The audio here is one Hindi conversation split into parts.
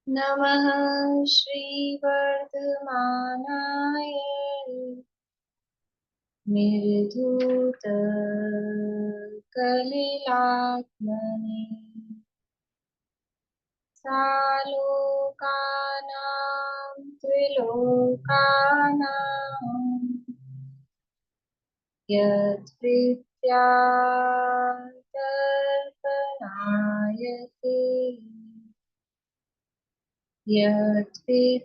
नमः श्रीवर्धमानाय निर्धूतकलिलात्मने सालोकानां त्रिलोकानां यद्विद्यादर्पणायते यद्विद्यादर्पणायते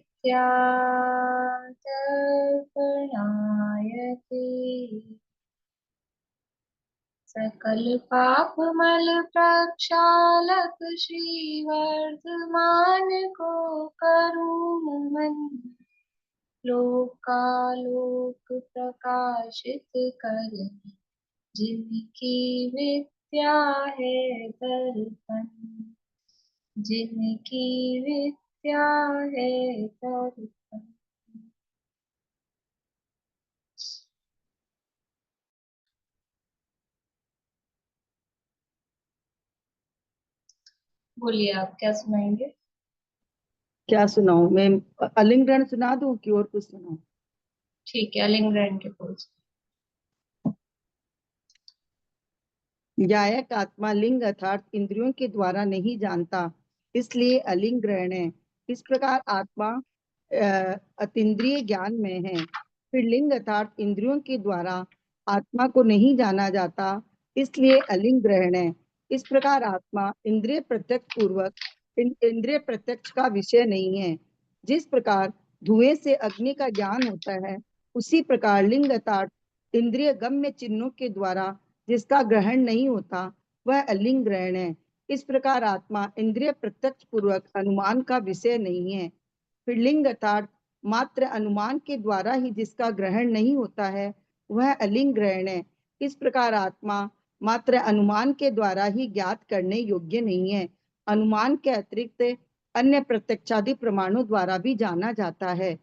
सकल पापमल प्रक्षालक श्रीवर्धमान को करुण मन लोकालोक प्रकाशित कर जिनकी विद्या है दर्पण जिनकी विद्या है दर्पण। बोलिए, आप क्या सुनाएंगे? क्या सुनाऊं मैं? अलिंग ग्रहण सुना दूं कि और कुछ सुनाऊं? ठीक है, अलिंग ग्रहण के पोज। यायक आत्मा लिंग अर्थात इंद्रियों के द्वारा नहीं जानता, इसलिए अलिंग ग्रहण है। इस प्रकार आत्मा अतीन्द्रिय ज्ञान में है। फिर लिंग अर्थात इंद्रियों के द्वारा आत्मा को नहीं जाना जाता, इसलिए अलिंग ग्रहण है। इस प्रकार आत्मा इंद्रिय प्रत्यक्ष पूर्वक इंद्रिय प्रत्यक्ष का विषय नहीं है। जिस प्रकार धुएं से अग्नि का ज्ञान होता है, उसी प्रकार लिंग अर्थात इंद्रिय गम्य चिन्हों के द्वारा जिसका ग्रहण नहीं होता, वह अलिंग ग्रहण है। इस प्रकार आत्मा इंद्रिय प्रत्यक्ष पूर्वक अनुमान का विषय नहीं है। फिर लिंग अर्थात मात्र अनुमान के द्वारा ही जिसका ग्रहण नहीं होता है, वह अलिंग ग्रहण है। इस प्रकार आत्मा मात्र अनुमान के द्वारा ही ज्ञात करने योग्य नहीं है। अनुमान के अतिरिक्त अन्य प्रत्यक्षादि प्रमाणों द्वारा भी जाना जाता है।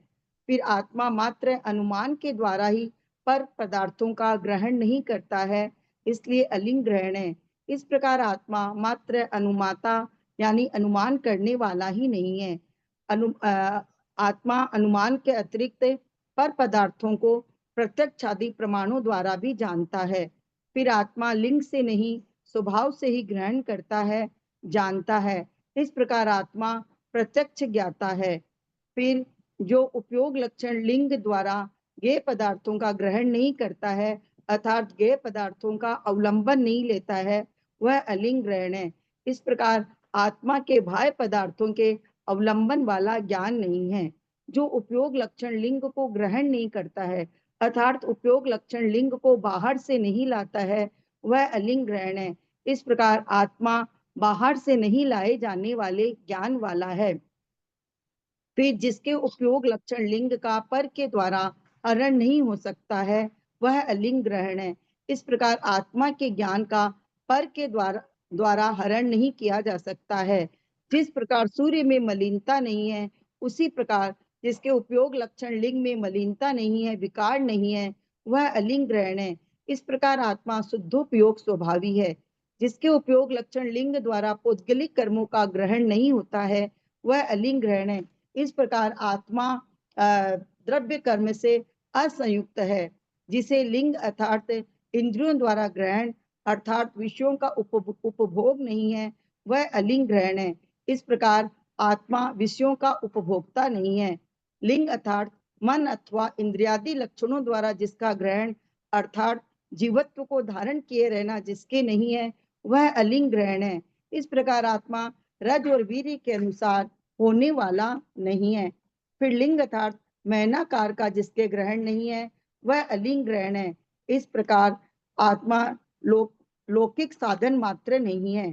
फिर आत्मा मात्र अनुमान के द्वारा ही पर पदार्थों का ग्रहण नहीं करता है, इसलिए अलिंग ग्रहण है। इस प्रकार आत्मा मात्र अनुमाता यानी अनुमान करने वाला ही नहीं है। आत्मा अनुमान के अतिरिक्त पर पदार्थों को प्रत्यक्ष आदि प्रमाणों द्वारा भी जानता है। फिर आत्मा लिंग से नहीं, स्वभाव से ही ग्रहण करता है, जानता है। इस प्रकार आत्मा प्रत्यक्ष ज्ञाता है। फिर जो उपयोग लक्षण लिंग द्वारा ज्ञेय पदार्थों का ग्रहण नहीं करता है, अर्थात ज्ञेय पदार्थों का अवलंबन नहीं लेता है, वह अलिंग ग्रहण है। इस प्रकार आत्मा के बाह्य पदार्थों के अवलंबन वाला ज्ञान नहीं है। जो उपयोग लक्षण लिंग को ग्रहण नहीं करता है, अर्थात उपयोग लक्षण लिंग को बाहर से नहीं लाता है, वह अलिंग ग्रहण है। इस प्रकार आत्मा बाहर से नहीं लाए जाने वाले ज्ञान वाला है। फिर जिसके उपयोग लक्षण लिंग का पर के द्वारा हरण नहीं हो सकता है, वह अलिंग ग्रहण है। इस प्रकार आत्मा के ज्ञान का पर के द्वारा हरण नहीं किया जा सकता है। जिस प्रकार सूर्य में मलिनता नहीं है, उसी प्रकार जिसके उपयोग लक्षण लिंग में मलिनता नहीं है, विकार नहीं है, वह अलिंग ग्रहण है। इस प्रकार आत्मा शुद्धोपयोग स्वभावी है। जिसके उपयोग लक्षण लिंग द्वारा पौद्गलिक कर्मों का ग्रहण नहीं होता है, वह अलिंग ग्रहण है। इस प्रकार आत्मा द्रव्य कर्म से असंयुक्त है। जिसे लिंग अर्थात इंद्रियों द्वारा ग्रहण अर्थात विषयों का उपभोग नहीं है, वह अलिंग ग्रहण है। इस प्रकार आत्मा विषयों का उपभोक्ता नहीं है। लिंग अर्थात मन अथवा इंद्रियादि लक्षणों द्वारा जिसका ग्रहण अर्थात जीवत्व को धारण किए रहना जिसके नहीं है, वह अलिंग ग्रहण है। इस प्रकार आत्मा रज और वीर्य के अनुसार होने वाला नहीं है। फिर लिंग अर्थात मैनाकार का जिसके ग्रहण नहीं है, वह अलिंग ग्रहण है। इस प्रकार आत्मा लौकिक साधन मात्र नहीं है।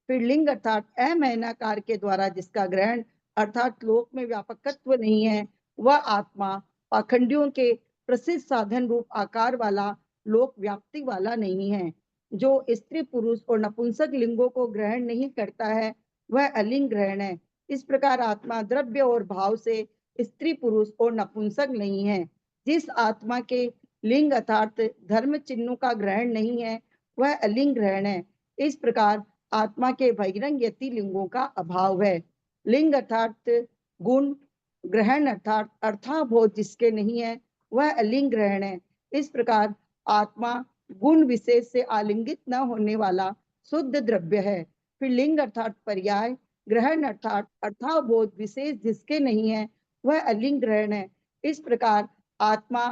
फिर लिंग अर्थात अमैनाकार के द्वारा जिसका ग्रहण अर्थात लोक में व्यापकत्व नहीं है, वह आत्मा पाखंडियों के प्रसिद्ध साधन रूप आकार वाला लोक व्याप्ति वाला नहीं है। जो स्त्री पुरुष और नपुंसक लिंगों को ग्रहण नहीं करता है, वह अलिंग ग्रहण है। इस प्रकार आत्मा द्रव्य और भाव से स्त्री पुरुष और नपुंसक नहीं है। जिस आत्मा के लिंग अर्थात धर्म चिन्हों का ग्रहण नहीं है, वह अलिंग ग्रहण है। इस प्रकार आत्मा के बहिरंग यति लिंगों का अभाव है। लिंग अर्थात गुण, ग्रहण अर्थात अर्थाबोध जिसके नहीं है वह अलिंग ग्रहण है। इस प्रकार आत्मा गुण विशेष से आलिंगित न होने वाला शुद्ध द्रव्य है। फिर लिंग अर्थात पर्याय, ग्रहण अर्थात अर्थाबोध विशेष जिसके नहीं है वह अलिंग ग्रहण है। इस प्रकार आत्मा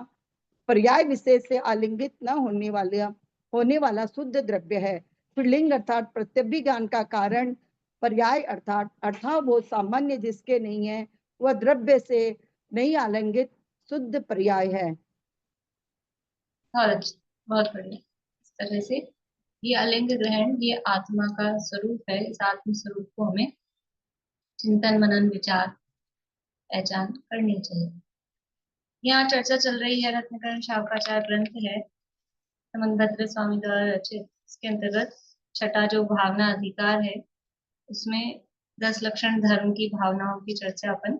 पर्याय विशेष से आलिंगित न होने वाला शुद्ध द्रव्य है। फिर लिंग अर्थात प्रत्यभिज्ञान का कारण, पर्याय अर्थात अर्थाबोध सामान्य जिसके नहीं है वह द्रव्य से नहीं आलिंगित शुद्ध पर्याय है। बहुत अच्छा, बहुत बढ़िया। इस तरह से ये अलिंग ग्रहण ये आत्मा का स्वरूप है। इस आत्म स्वरूप को हमें चिंतन मनन विचार पहचान करनी चाहिए। यहाँ चर्चा चल रही है, रत्नकरण शावकाचार्य ग्रंथ है समनभद्र स्वामी द्वारा रचित। इसके अंतर्गत छठा जो भावना अधिकार है उसमें 10 लक्षण धर्म की भावनाओं की चर्चा अपन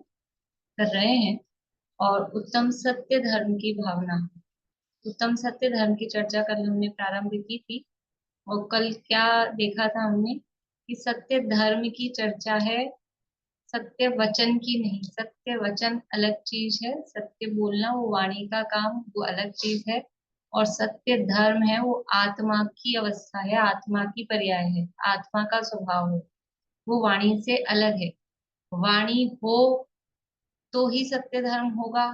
कर रहे हैं। और उत्तम सत्य धर्म की भावना, उत्तम सत्य धर्म की चर्चा कल हमने प्रारंभ की थी। और कल क्या देखा था हमने कि सत्य धर्म की चर्चा है, सत्य वचन की नहीं। सत्य वचन अलग चीज है, सत्य बोलना वो वाणी का काम वो अलग चीज है। और सत्य धर्म है वो आत्मा की अवस्था है, आत्मा की पर्याय है, आत्मा का स्वभाव है, वो वाणी से अलग है। वाणी हो तो ही सत्य धर्म होगा,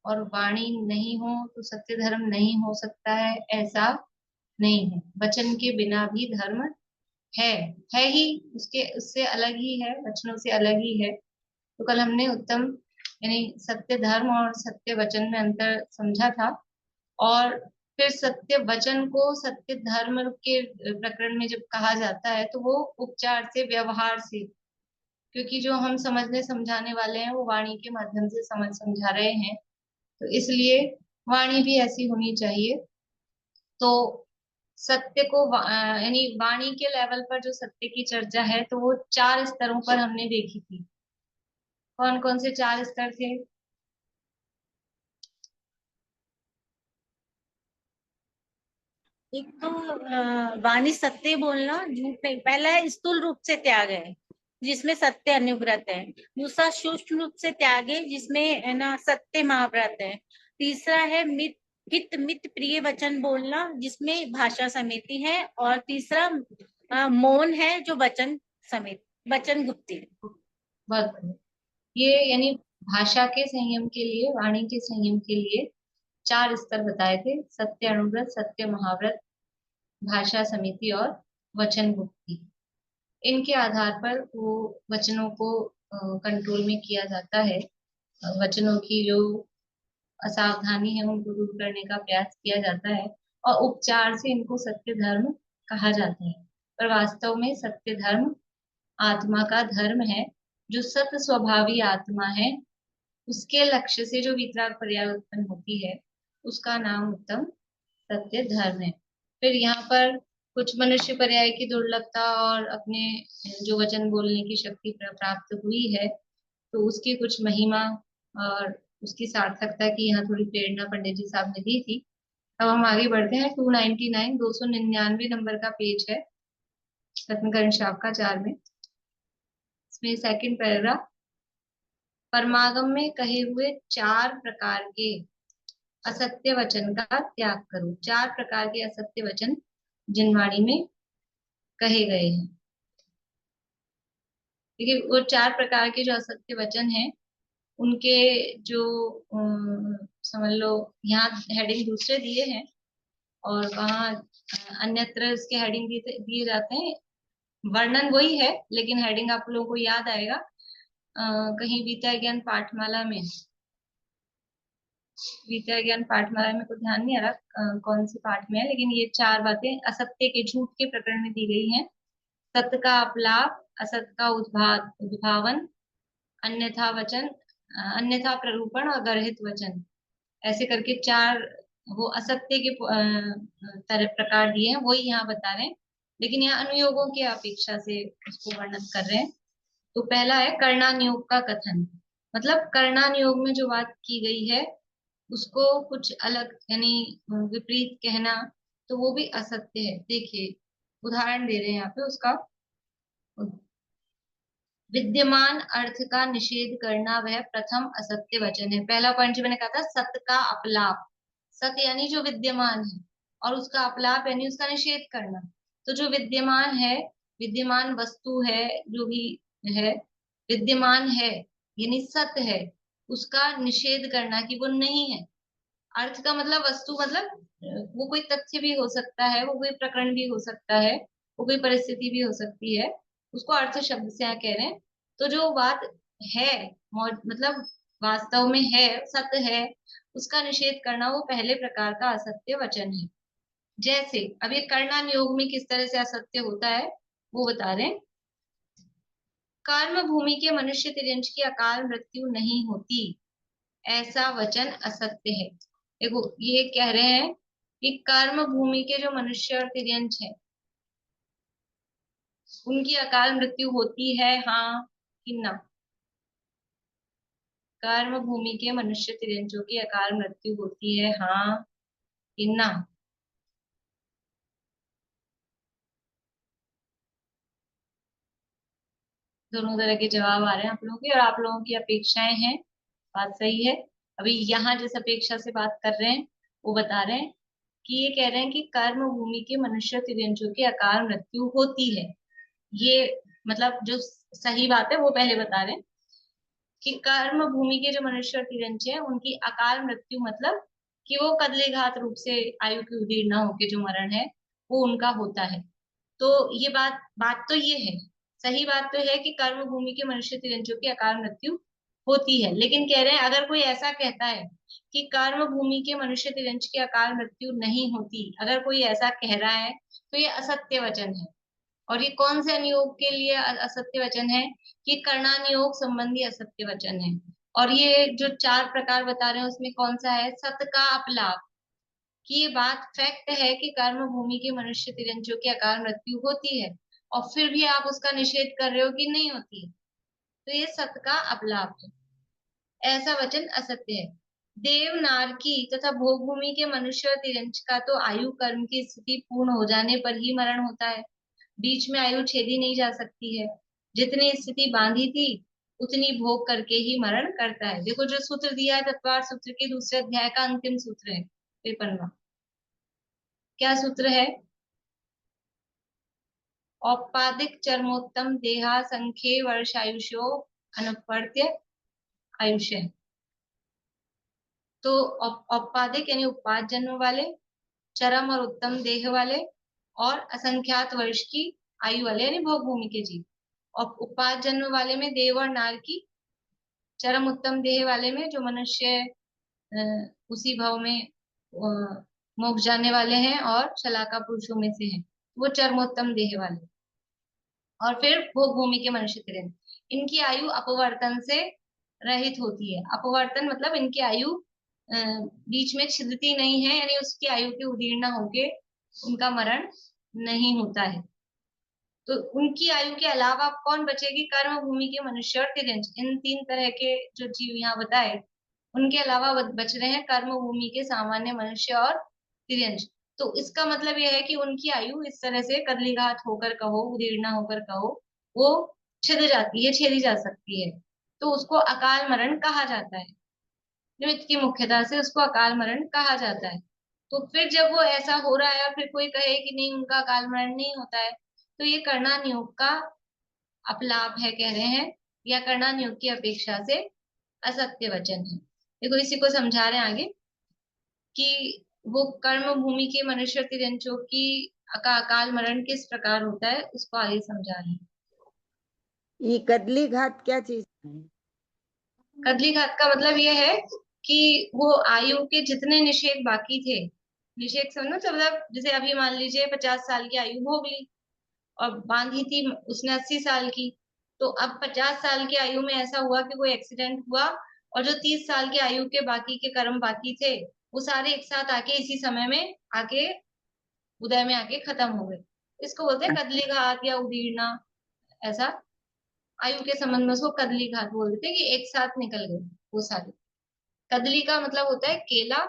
और वाणी नहीं हो तो सत्य धर्म नहीं हो सकता है, ऐसा नहीं है। वचन के बिना भी धर्म है है ही, उसके उससे अलग ही है, वचनों से अलग ही है। तो कल हमने उत्तम यानी सत्य धर्म और सत्य वचन में अंतर समझा था। और फिर सत्य वचन को सत्य धर्म के प्रकरण में जब कहा जाता है तो वो उपचार से, व्यवहार से, क्योंकि जो हम समझने समझाने वाले हैं वो वाणी के माध्यम से समझा रहे हैं, तो इसलिए वाणी भी ऐसी होनी चाहिए। तो सत्य को यानी वाणी के लेवल पर जो सत्य की चर्चा है तो वो 4 स्तरों पर हमने देखी थी। कौन कौन से 4 स्तर थे? एक तो वाणी सत्य बोलना, झूठ नहीं। पहला है स्थूल रूप से त्याग है, जिसमें सत्य अनुव्रत है। दूसरा सूक्ष्म रूप से त्याग है, जिसमें है ना सत्य महाव्रत है। तीसरा है हित मित प्रिय वचन बोलना, जिसमें भाषा समिति है। और तीसरा मौन है, जो वचन समिति, वचन गुप्ती है। बहुत बढ़िया। ये यानी भाषा के संयम के लिए, वाणी के संयम के लिए 4 स्तर बताए थे: सत्य अनुव्रत, सत्य महाव्रत, भाषा समिति और वचन गुप्ती। इनके आधार पर वो वचनों को कंट्रोल में किया जाता है। वचनों की जो असावधानी है उनको दूर करने का प्रयास किया जाता है, और उपचार से इनको सत्य धर्म कहा जाता है। पर वास्तव में सत्य धर्म आत्मा का धर्म है। जो सत स्वभावी आत्मा है उसके लक्ष्य से जो वितराग पर्याय उत्पन्न होती है उसका नाम उत्तम सत्य धर्म है। फिर यहाँ पर कुछ मनुष्य पर्याय की दुर्लभता और अपने जो वचन बोलने की शक्ति प्राप्त हुई है तो उसकी कुछ महिमा और उसकी सार्थकता की यहाँ थोड़ी प्रेरणा पंडित जी साहब ने दी थी। अब हम आगे बढ़ते हैं। 299 299 नंबर का पेज है रत्नकरण शावकाचार्य में। इसमें सेकंड पैराग्राफ, परमागम में कहे हुए 4 प्रकार के असत्य वचन का त्याग करो। 4 प्रकार के असत्य वचन जिन वाणी में कहे गए हैं। देखिए वो 4 प्रकार के जो असत्य वचन हैं उनके जो समझ लो, यहाँ हेडिंग दूसरे दिए हैं और वहाँ अन्यत्र इसके हेडिंग दिए जाते हैं। वर्णन वही है लेकिन हेडिंग आप लोगों को याद आएगा कहीं विद्या ज्ञान पाठमाला में, विद्या ज्ञान पाठमाला में को ध्यान नहीं आ रहा कौन सी पाठ में है, लेकिन ये 4 बातें असत्य के, झूठ के प्रकरण में दी गई हैं। सत्य का अपलाप, असत का उद्भावन, अन्यथा वचन, अन्यथा प्ररूपण और गर्हित वचन, ऐसे करके 4 वो असत्य के तरह प्रकार दिए हैं, वही यहाँ बता रहे हैं। लेकिन यहाँ अनुयोगों की अपेक्षा से उसको वर्णन कर रहे हैं। तो पहला है कर्णानुयोग का कथन। मतलब कर्णानुयोग में जो बात की गई है उसको कुछ अलग यानी विपरीत कहना, तो वो भी असत्य है। देखिए उदाहरण दे रहे हैं यहाँ पे उसका। विद्यमान अर्थ का निषेध करना वह प्रथम असत्य वचन है। पहला पॉइंट जो मैंने कहा था, सत का अपलाप, सत यानी जो विद्यमान है, और उसका अपलाप यानी उसका निषेध करना। तो जो विद्यमान है, विद्यमान वस्तु है, जो भी है, विद्यमान है यानी सत्य है, उसका निषेध करना कि वो नहीं है। अर्थ का मतलब वस्तु, मतलब वो कोई तथ्य भी हो सकता है, वो कोई प्रकरण भी हो सकता है, वो कोई परिस्थिति भी हो सकती है, उसको अर्थ शब्द से यहाँ कह रहे हैं। तो जो बात है, मतलब वास्तव में है, सत्य है, उसका निषेध करना वो पहले प्रकार का असत्य वचन है। जैसे अब ये कर्णन योग में किस तरह से असत्य होता है वो बता रहे हैं। कर्म भूमि के मनुष्य तिर्यंश की अकाल मृत्यु नहीं होती, ऐसा वचन असत्य है। देखो ये कह रहे हैं कि कर्म भूमि के जो मनुष्य और तिर्यंश है, उनकी अकाल मृत्यु होती है, हाँ कि ना। कर्म भूमि के मनुष्य तिर्यंशों की अकाल मृत्यु होती है, हाँ कि ना। दोनों तरह के जवाब आ रहे हैं आप लोगों के, और आप लोगों की अपेक्षाएं हैं, बात सही है। अभी यहाँ जिस अपेक्षा से बात कर रहे हैं वो बता रहे हैं कि ये कह रहे हैं कि कर्म भूमि के मनुष्य तिर्यंशों की अकाल मृत्यु होती है। ये मतलब जो सही बात है वो पहले बता रहे हैं कि कर्म भूमि के जो मनुष्य और तिर्यंश है, उनकी अकाल मृत्यु मतलब कि वो कदलेघात रूप से आयु की उदीर्ण होके जो मरण है वो उनका होता है। तो ये बात बात तो ये है, सही बात तो है कि कर्म भूमि के मनुष्य तिर्यंशों की अकाल मृत्यु होती है। लेकिन कह रहे हैं अगर कोई ऐसा कहता है कि कर्म भूमि के मनुष्य तिर्यंश की अकाल मृत्यु नहीं होती, अगर कोई ऐसा कह रहा है तो ये असत्य वचन है। और ये कौन से अनुयोग के लिए असत्य वचन है? कि कर्णानुयोग संबंधी असत्य वचन है। और ये जो चार प्रकार बता रहे हैं उसमें कौन सा है? सत का अपलाप, कि ये बात फैक्ट है कि कर्म भूमि के मनुष्य तिर्यंशों की अकाल मृत्यु होती है, और फिर भी आप उसका निषेध कर रहे हो कि नहीं होती है, तो ये सत का अपलाप है, ऐसा वचन असत्य है। देव नारकी तथा भोग भूमि के मनुष्य और तिर्यंश का तो आयु कर्म की स्थिति पूर्ण हो जाने पर ही मरण होता है, बीच में आयु छेदी नहीं जा सकती है। जितनी स्थिति बांधी थी उतनी भोग करके ही मरण करता है। देखो जो सूत्र दिया है तत्वार सूत्र के दूसरे अध्याय का अंतिम सूत्र है 53वां। क्या सूत्र है? औपादिक चरमोत्तम देहा संख्ये वर्षायुषो अनुपर्त्य आयुष्य। तो औपादिक यानी उपाद जन्म वाले, चरम और उत्तम देह वाले, और असंख्यात वर्ष की आयु वाले यानी भोग भूमि के जीव। और उपाद जन्म वाले में देव और नार की, चरम उत्तम देह वाले में जो मनुष्य उसी भाव में मोक्ष जाने वाले हैं और शलाका पुरुषों में से हैं, वो चरमोत्तम देह वाले। और फिर भोग भूमि के मनुष्य तिरंग, इनकी आयु अपवर्तन से रहित होती है। अपवर्तन मतलब इनकी आयु बीच में छिदती नहीं है, यानी उसकी आयु के उदीर्ण होके उनका मरण नहीं होता है। तो उनकी आयु के अलावा कौन बचेगी? कर्म भूमि के मनुष्य और तिर्यंश, इन तीन तरह के जो जीव यहाँ बताए, उनके अलावा बच रहे हैं कर्म भूमि के सामान्य मनुष्य और तिर्यंश। तो इसका मतलब यह है कि उनकी आयु इस तरह से कदलीघात होकर कहो, उदीर्ण होकर कहो, वो छिद जाती है, छेदी जा सकती है। तो उसको अकाल मरण कहा जाता है, निमित्त की मुख्यता से उसको अकाल मरण कहा जाता है। तो फिर जब वो ऐसा हो रहा है और फिर कोई कहे कि नहीं उनका अकाल मरण नहीं होता है, तो ये कर्णानुयोग का अपलाप है कह रहे हैं, या कर्णानुयोग की अपेक्षा से असत्य वचन है। देखो इसी को समझा रहे हैं आगे कि वो कर्म भूमि के मनुष्य तिर्यंशों की का अकाल मरण किस प्रकार होता है, उसको आगे समझा रहे हैं। ये कदली घात क्या चीज है? कदली घात का मतलब ये है कि वो आयु के जितने निषेध बाकी थे, निषेध समझो तो मतलब जैसे अभी मान लीजिए 50 साल की आयु भोग ली और बांधी थी उसने 80 साल की, तो अब 50 साल की आयु में ऐसा हुआ कि कोई एक्सीडेंट हुआ, और जो 30 साल की आयु के बाकी के कर्म बाकी थे वो सारे एक साथ आके इसी समय में आके उदय में आके खत्म हो गए। इसको बोलते हैं कदली घात या उदीरना। ऐसा आयु के संबंध में उसको कदली घात बोल देते हैं कि एक साथ निकल गए वो सारे। कदली का मतलब होता है केला,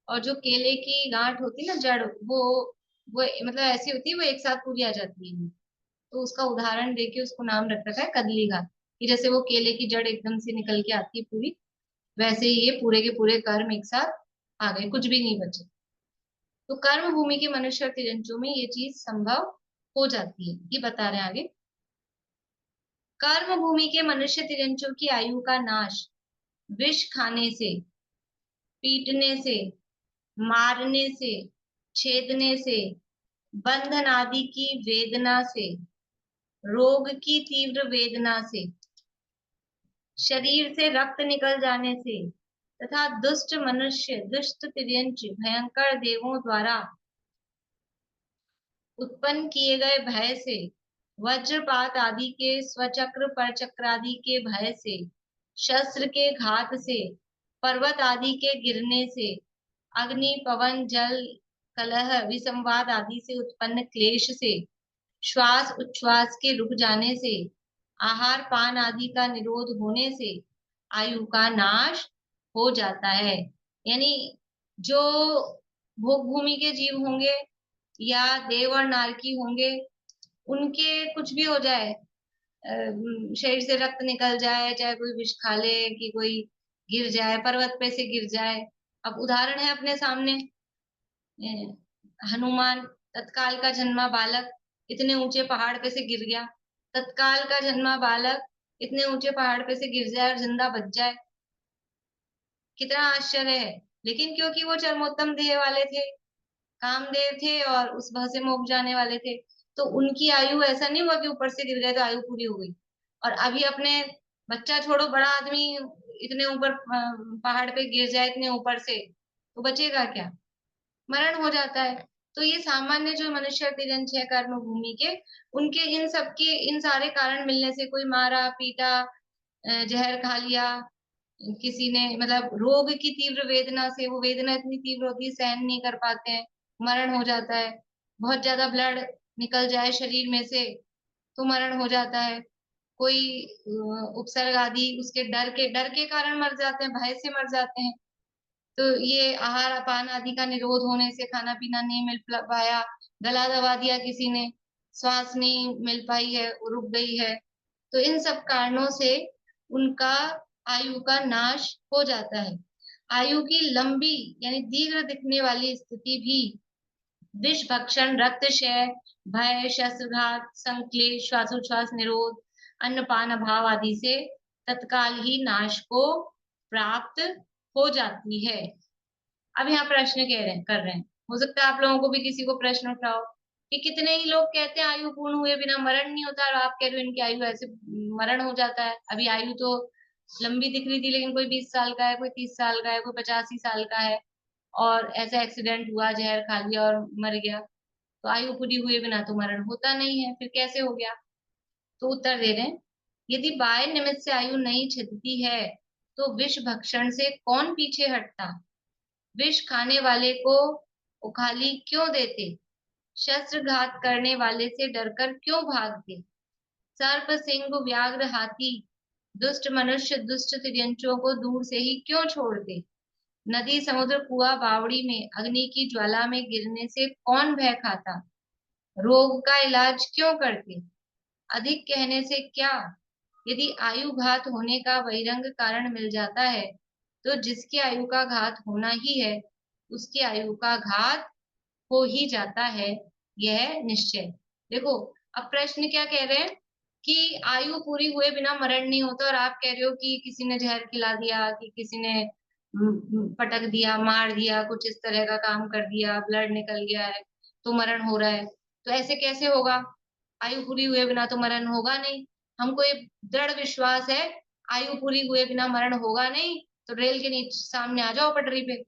और जो केले की गांठ होती है ना, जड़, वो मतलब ऐसी होती है, वो एक साथ पूरी आ जाती है। तो उसका उदाहरण देके उसको नाम रख रखा है कदली घात। कि जैसे वो केले की जड़ एकदम से निकल के आती है पूरी, वैसे ही ये पूरे के पूरे कर्म एक साथ आ गए, कुछ भी नहीं बचे। तो कर्म भूमि के मनुष्य और तिर्यंचों में ये चीज संभव हो जाती है, ये बता रहे हैं आगे। कर्म भूमि के मनुष्य तिर्यंचों की आयु का नाश विष खाने से, पीटने से, मारने से, छेदने से, बंधन आदि की वेदना से, रोग की तीव्र वेदना से, शरीर से रक्त निकल जाने से, तथा दुष्ट मनुष्य, दुष्ट तिर्यंच, भयंकर देवों द्वारा उत्पन्न किए गए भय से, वज्रपात आदि के, स्वचक्र परचक्र आदि के भय से, शस्त्र के घात से, पर्वत आदि के गिरने से, अग्नि पवन जल कलह विसंवाद आदि से उत्पन्न क्लेश से, श्वास उच्छ्वास के रुक जाने से, आहार पान आदि का निरोध होने से आयु का नाश हो जाता है। यानी जो भोग भूमि के जीव होंगे या देव और नारकी होंगे, उनके कुछ भी हो जाए, शरीर से रक्त निकल जाए, चाहे कोई विष खा ले, कि कोई गिर जाए, पर्वत पे से गिर जाए। अब उदाहरण है अपने सामने, हनुमान, तत्काल का जन्मा बालक इतने ऊंचे पहाड़ पे से गिर गया, तत्काल का जन्मा बालक इतने ऊंचे पहाड़ पे से गिर जाए और जिंदा बच जाए, कितना आश्चर्य है। लेकिन क्योंकि वो चरमोत्तम देह वाले थे, कामदेव थे और उस भय से मोक्ष जाने वाले थे, तो उनकी आयु ऐसा नहीं हुआ कि ऊपर से गिर गए तो आयु पूरी हो गई। और अभी अपने बच्चा छोड़ो, बड़ा आदमी इतने ऊपर पहाड़ पे गिर जाए इतने ऊपर से, तो बचेगा क्या, मरण हो जाता है। तो ये सामान्य जो मनुष्य तिरंज है कर्म भूमि के, उनके इन सबके इन सारे कारण मिलने से, कोई मारा पीटा, जहर खा लिया, किसी ने, मतलब रोग की तीव्र वेदना से, वो वेदना इतनी तीव्र होती है सहन नहीं कर पाते हैं, मरण हो जाता है। बहुत ज्यादा ब्लड निकल जाए शरीर में से तो मरण हो जाता है। कोई उपसर्ग आदि उसके डर के कारण मर जाते हैं, भय से मर जाते हैं। तो ये आहार अपान आदि का निरोध होने से, खाना पीना नहीं मिल पाया, गला दबा दिया किसी ने, श्वास नहीं मिल पाई है, रुक गई है, तो इन सब कारणों से उनका आयु का नाश हो जाता है। आयु की लंबी यानी दीर्घ दिखने वाली स्थिति भी विष भक्षण, रक्तक्षय, भय, शस्त्रघात, संक्लेश, श्वासोच्छ्वास निरोध, अन्नपान अभाव आदि से तत्काल ही नाश को प्राप्त हो जाती है। अब यहाँ प्रश्न कर रहे हैं, हो सकता है आप लोगों को भी किसी को प्रश्न उठाओ कि कितने ही लोग कहते हैं आयु पूर्ण हुए बिना मरण नहीं होता, और आप कह रहे हो इनकी आयु ऐसे मरण हो जाता है। अभी आयु तो लंबी दिख रही थी, लेकिन कोई 20 साल का है, कोई 30 साल का है, कोई 85 साल का है, और ऐसा एक्सीडेंट हुआ, जहर खा लिया और मर गया, तो आयु पूरी हुए बिना तो मरण होता नहीं है, फिर कैसे हो गया। तो उत्तर दे रहे हैं, यदि बाह्य निमित्त से आयु नहीं छिदती है तो विष भक्षण से कौन पीछे हटता, विष खाने वाले को उखाली क्यों देते, शस्त्रघात करने वाले से डरकर क्यों भागते, सर्प सिंह व्याघ्र हाथी दुष्ट मनुष्य दुष्ट तिर्यंचों को दूर से ही क्यों छोड़ते, नदी समुद्र कुआं बावड़ी में अग्नि की ज्वाला में गिरने से कौन भय खाता, रोग का इलाज क्यों करते, अधिक कहने से क्या, यदि आयु घात होने का बहिरंग कारण मिल जाता है तो जिसकी आयु का घात होना ही है उसकी आयु का घात हो ही जाता है, यह निश्चय। देखो, अब प्रश्न क्या कह रहे हैं कि आयु पूरी हुए बिना मरण नहीं होता, और आप कह रहे हो कि किसी ने जहर खिला दिया, कि किसी ने पटक दिया, मार दिया, कुछ इस तरह का काम कर दिया, ब्लड निकल गया है तो मरण हो रहा है। तो ऐसे कैसे होगा, आयु पूरी हुए बिना तो मरण होगा नहीं। हमको ये दृढ़ विश्वास है आयु पूरी हुए बिना मरण होगा नहीं, तो रेल के नीचे सामने आ जाओ पटरी पे,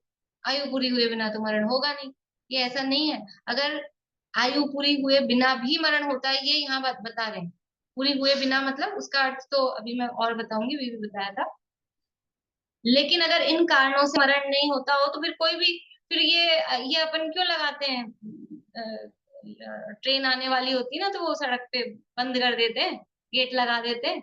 आयु पूरी हुए बिना तो मरण होगा नहीं। ये ऐसा नहीं है। अगर आयु पूरी हुए बिना भी मरण होता है, ये यहाँ बात बता रहे हैं, पूरी हुए बिना मतलब उसका अर्थ तो अभी मैं और बताऊंगी, भी बताया था। लेकिन अगर इन कारणों से मरण नहीं होता हो तो फिर कोई भी, फिर ये अपन क्यों लगाते हैं, ट्रेन आने वाली होती है ना, तो वो सड़क पे बंद कर देते हैं, गेट लगा देते हैं,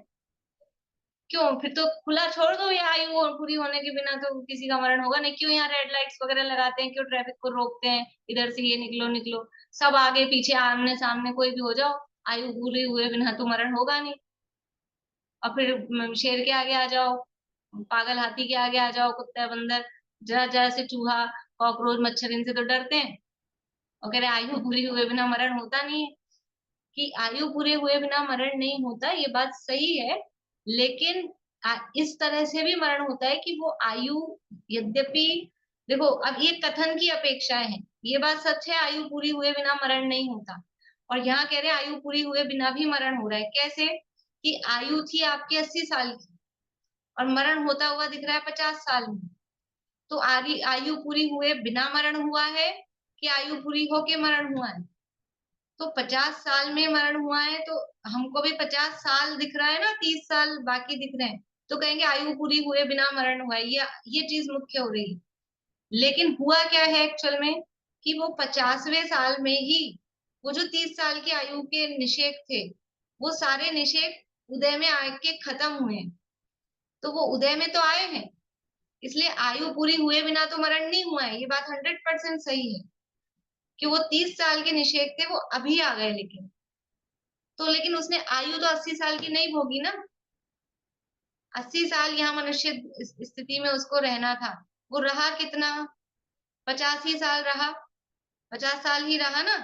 क्यों, फिर तो खुला छोड़ दो, या आयु और पूरी होने के बिना तो किसी का मरण होगा नहीं, क्यों यहाँ रेड लाइट्स वगैरह लगाते हैं, क्यों ट्रैफिक को रोकते हैं, इधर से ये निकलो निकलो, सब आगे पीछे आमने सामने कोई भी हो जाओ, आयु पूरी हुए बिना तो मरण होगा नहीं। और फिर शेर के आगे आ जाओ, पागल हाथी के आगे आ जाओ, कुत्ता बंदर, जरा जरा से चूहा कॉकरोच मच्छर, इनसे तो डरते हैं। और कह रहे आयु पूरी हुए बिना मरण होता नहीं है। कि आयु पूरे हुए बिना मरण नहीं होता, ये बात सही है, लेकिन इस तरह से भी मरण होता है कि वो आयु, यद्यपि देखो अब ये कथन की अपेक्षाएं हैं, ये बात सच है आयु पूरी हुए बिना मरण नहीं होता, और यहाँ कह रहे हैं आयु पूरी हुए बिना भी मरण हो रहा है। कैसे? कि आयु थी आपकी 80 साल की और मरण होता हुआ दिख रहा है 50 साल में, तो आयु पूरी हुए बिना मरण हुआ है कि आयु पूरी होके मरण हुआ है? तो 50 साल में मरण हुआ है, तो हमको भी 50 साल दिख रहा है ना, 30 साल बाकी दिख रहे हैं, तो कहेंगे आयु पूरी हुए बिना मरण हुआ है, ये चीज मुख्य हो रही है। लेकिन हुआ क्या है एक्चुअल में, कि वो 50वें साल में ही वो जो 30 साल की आयु के निषेक थे, वो सारे निषेक उदय में आके खत्म हुए हैं। तो वो उदय में तो आए हैं, इसलिए आयु पूरी हुए बिना तो मरण नहीं हुआ है, ये बात 100% सही है कि वो 30 साल के निषेक थे, वो अभी आ गए। लेकिन उसने आयु तो 80 साल की नहीं भोगी ना। 80 साल यहाँ मनुष्य स्थिति में उसको रहना था, वो रहा कितना? 50 ही साल रहा, 50 साल ही रहा ना।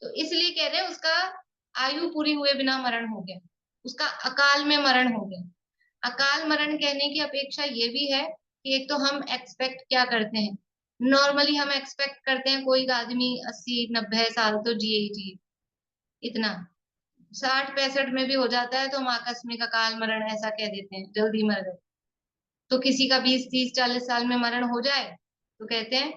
तो इसलिए कह रहे हैं उसका आयु पूरी हुए बिना मरण हो गया, उसका अकाल में मरण हो गया। अकाल मरण कहने की अपेक्षा ये भी है कि एक तो हम एक्सपेक्ट क्या करते हैं, नॉर्मली हम एक्सपेक्ट करते हैं कोई आदमी 80-90 साल तो जिए ही जिए, इतना 60-65 में भी हो जाता है तो हम आकस्मिक अकाल मरण ऐसा कह देते हैं, जल्दी मर गए। तो किसी का 20-30-40 साल में मरण हो जाए तो कहते हैं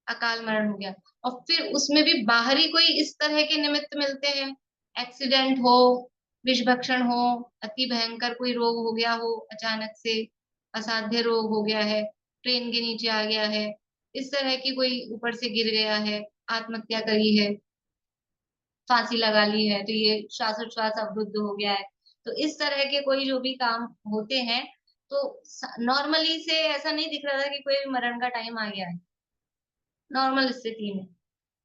अकाल मरण हो गया। और फिर उसमें भी बाहरी कोई इस तरह के निमित्त मिलते हैं, एक्सीडेंट हो, विष भक्षण हो, अति भयंकर कोई रोग हो गया हो, अचानक से असाध्य रोग हो गया है, ट्रेन के नीचे आ गया है, इस तरह की कोई ऊपर से गिर गया है, आत्महत्या करी है, फांसी लगा ली है, तो ये श्वासोच्छ्वास अवरुद्ध हो गया है, तो इस तरह के कोई जो भी काम होते हैं, तो नॉर्मली से ऐसा नहीं दिख रहा था कि कोई मरण का टाइम आ गया है नॉर्मल स्थिति में।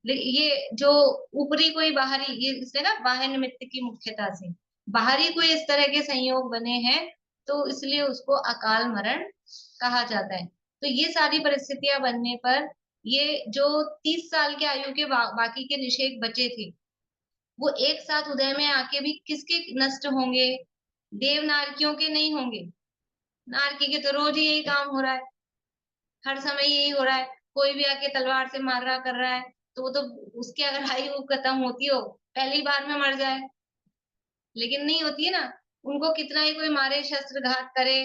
ये जो ऊपरी कोई बाहरी, ये इसलिए ना बाह्य निमित्त की मुख्यता से बाहरी कोई इस तरह के संयोग बने हैं, तो इसलिए उसको अकाल मरण कहा जाता है। तो ये सारी परिस्थितियां बनने पर ये जो 30 साल के आयु के बाकी के निषेक बचे थे, वो एक साथ उदय में आके भी किसके नष्ट होंगे? देव नारकियों के नहीं होंगे। नारकी के तो रोज ही यही काम हो रहा है, हर समय यही हो रहा है, कोई भी आके तलवार से मार रहा कर रहा है, तो वो तो उसकी अगर आयु खत्म होती हो पहली बार में मर जाए, लेकिन नहीं होती है ना। उनको कितना ही कोई मारे, शस्त्र घात करे,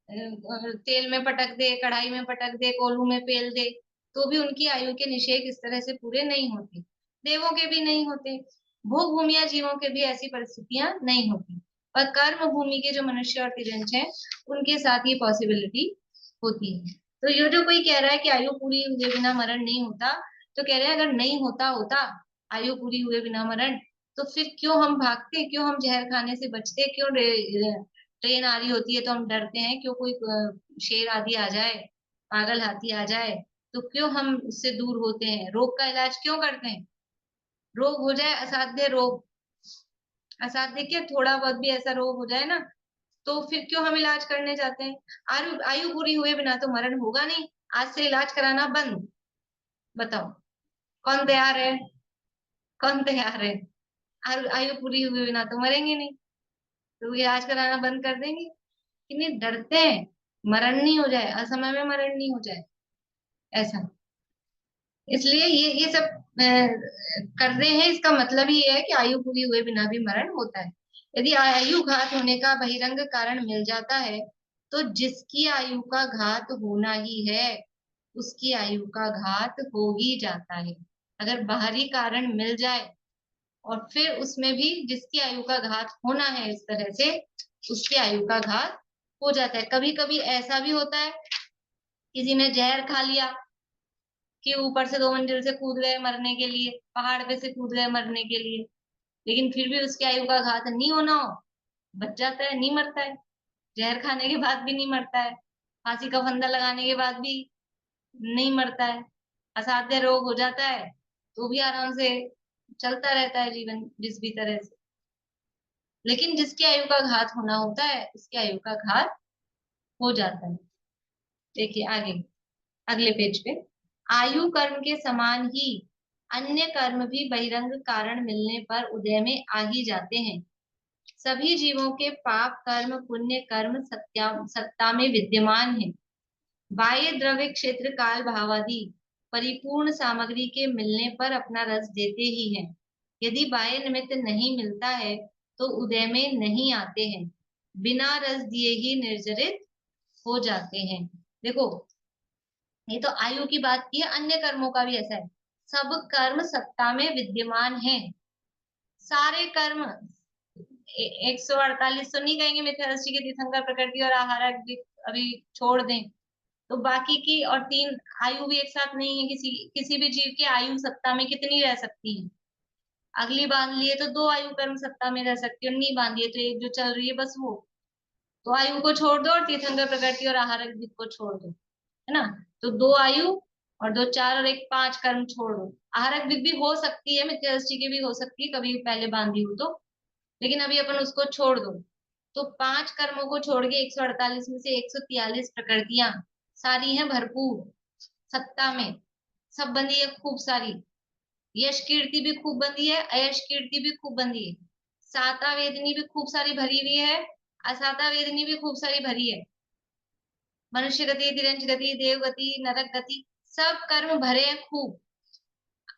तेल में पटक दे, कढ़ाई में पटक दे, कोल्हू में पेल दे, तो भी उनकी आयु के निषेक इस तरह से पूरे नहीं होते। देवों के भी नहीं होते, भोग भूमिया जीवों के भी ऐसी परिस्थितियां नहीं होती, पर कर्म भूमि के जो मनुष्य और तिर्यंच हैं, उनके साथ ये पॉसिबिलिटी होती है। तो ये जो कोई कह रहा है कि आयु पूरी हुए बिना मरण नहीं होता, तो कह रहे हैं अगर नहीं होता होता आयु पूरी हुए बिना मरण, तो फिर क्यों हम भागते, क्यों हम जहर खाने से बचते, क्यों ट्रेन आ रही होती है तो हम डरते हैं, क्यों कोई शेर आदि आ जाए, पागल हाथी आ जाए, तो क्यों हम उससे दूर होते हैं, रोग का इलाज क्यों करते हैं? रोग हो जाए, असाध्य रोग, असाध्य क्या, थोड़ा बहुत भी ऐसा रोग हो जाए ना, तो फिर क्यों हम इलाज करने जाते हैं? आयु आयु पूरी हुए बिना तो मरण होगा नहीं, आज से इलाज कराना बंद। बताओ कौन तैयार है? कौन तैयार है? आयु आयु पूरी हुए बिना तो मरेंगे नहीं, तो इलाज कराना बंद कर देंगे। कितने डरते हैं मरण नहीं हो जाए, असमय में मरण नहीं हो जाए, ऐसा। इसलिए ये सब कर रहे हैं, इसका मतलब ही है कि आयु पूरी हुए बिना भी मरण होता है। यदि आयु घात होने का बहिरंग कारण मिल जाता है, तो जिसकी आयु का घात होना ही है उसकी आयु का घात हो ही जाता है। अगर बाहरी कारण मिल जाए और फिर उसमें भी जिसकी आयु का घात होना है इस तरह से, उसकी आयु का घात हो जाता है। कभी कभी ऐसा भी होता है, किसी ने जहर खा लिया कि ऊपर से 2 मंजिल से कूद गए मरने के लिए, पहाड़ पे से कूद गए मरने के लिए, लेकिन फिर भी उसकी आयु का घात नहीं होना हो, बच जाता है, नहीं मरता है, जहर खाने के बाद भी नहीं मरता है, फांसी का फंदा लगाने के बाद भी नहीं मरता है, असाध्य रोग हो जाता है तो भी आराम से चलता रहता है जीवन जिस भी तरह से। लेकिन जिसकी आयु का घात होना होता है उसकी आयु का घात हो जाता है। देखिए आगे, अगले पेज पे, आयु कर्म के समान ही अन्य कर्म भी बहिरंग कारण मिलने पर उदय में आ ही जाते हैं। सभी जीवों के पाप कर्म पुण्य कर्म सत्ता में विद्यमान है। बाह्य द्रव्य क्षेत्र काल भावादि परिपूर्ण सामग्री के मिलने पर अपना रस देते ही हैं। यदि बाह्य निमित्त नहीं मिलता है तो उदय में नहीं आते हैं, बिना रस दिए ही निर्जरित हो जाते हैं। देखो, ये तो आयु की बात की है, अन्य कर्मों का भी ऐसा है। सब कर्म सत्ता में विद्यमान है, सारे कर्म। 148 तो नहीं कहेंगे मिथ्यादृष्टि के तीर्थंकर प्रकृति और आहार अभी छोड़ दें तो बाकी की, और 3 आयु भी एक साथ नहीं है। किसी किसी भी जीव की आयु सत्ता में कितनी रह सकती है? अगली बांध लिए तो 2 आयु कर्म सत्ता में रह सकती है, और नहीं बांधिए तो एक जो चल रही है बस वो। तो आयु को छोड़ दो और तीर्थंकर प्रकृति और आहारक दिक को छोड़ दो, है ना। तो 2 आयु और 2 4 और 1 5 कर्म छोड़ दो। आहारक दिक भी हो सकती है, मिथ्यादृष्टि की भी हो सकती है, कभी पहले बांधी हो तो, लेकिन अभी अपन उसको छोड़ दो। तो 5 कर्मों को छोड़ के 148 में से 143 प्रकृतियां सारी हैं भरपूर सत्ता में, सब बंधी है खूब सारी। यश कीर्ति भी खूब बंधी है, अयश कीर्ति भी खूब बंधी है। साता वेदनी भी खूब सारी भरी हुई है, असाता वेदनी भी खूब सारी भरी है। मनुष्य गति, तिरंज गति, देव गति, नरक गति, सब कर्म भरे हैं खूब।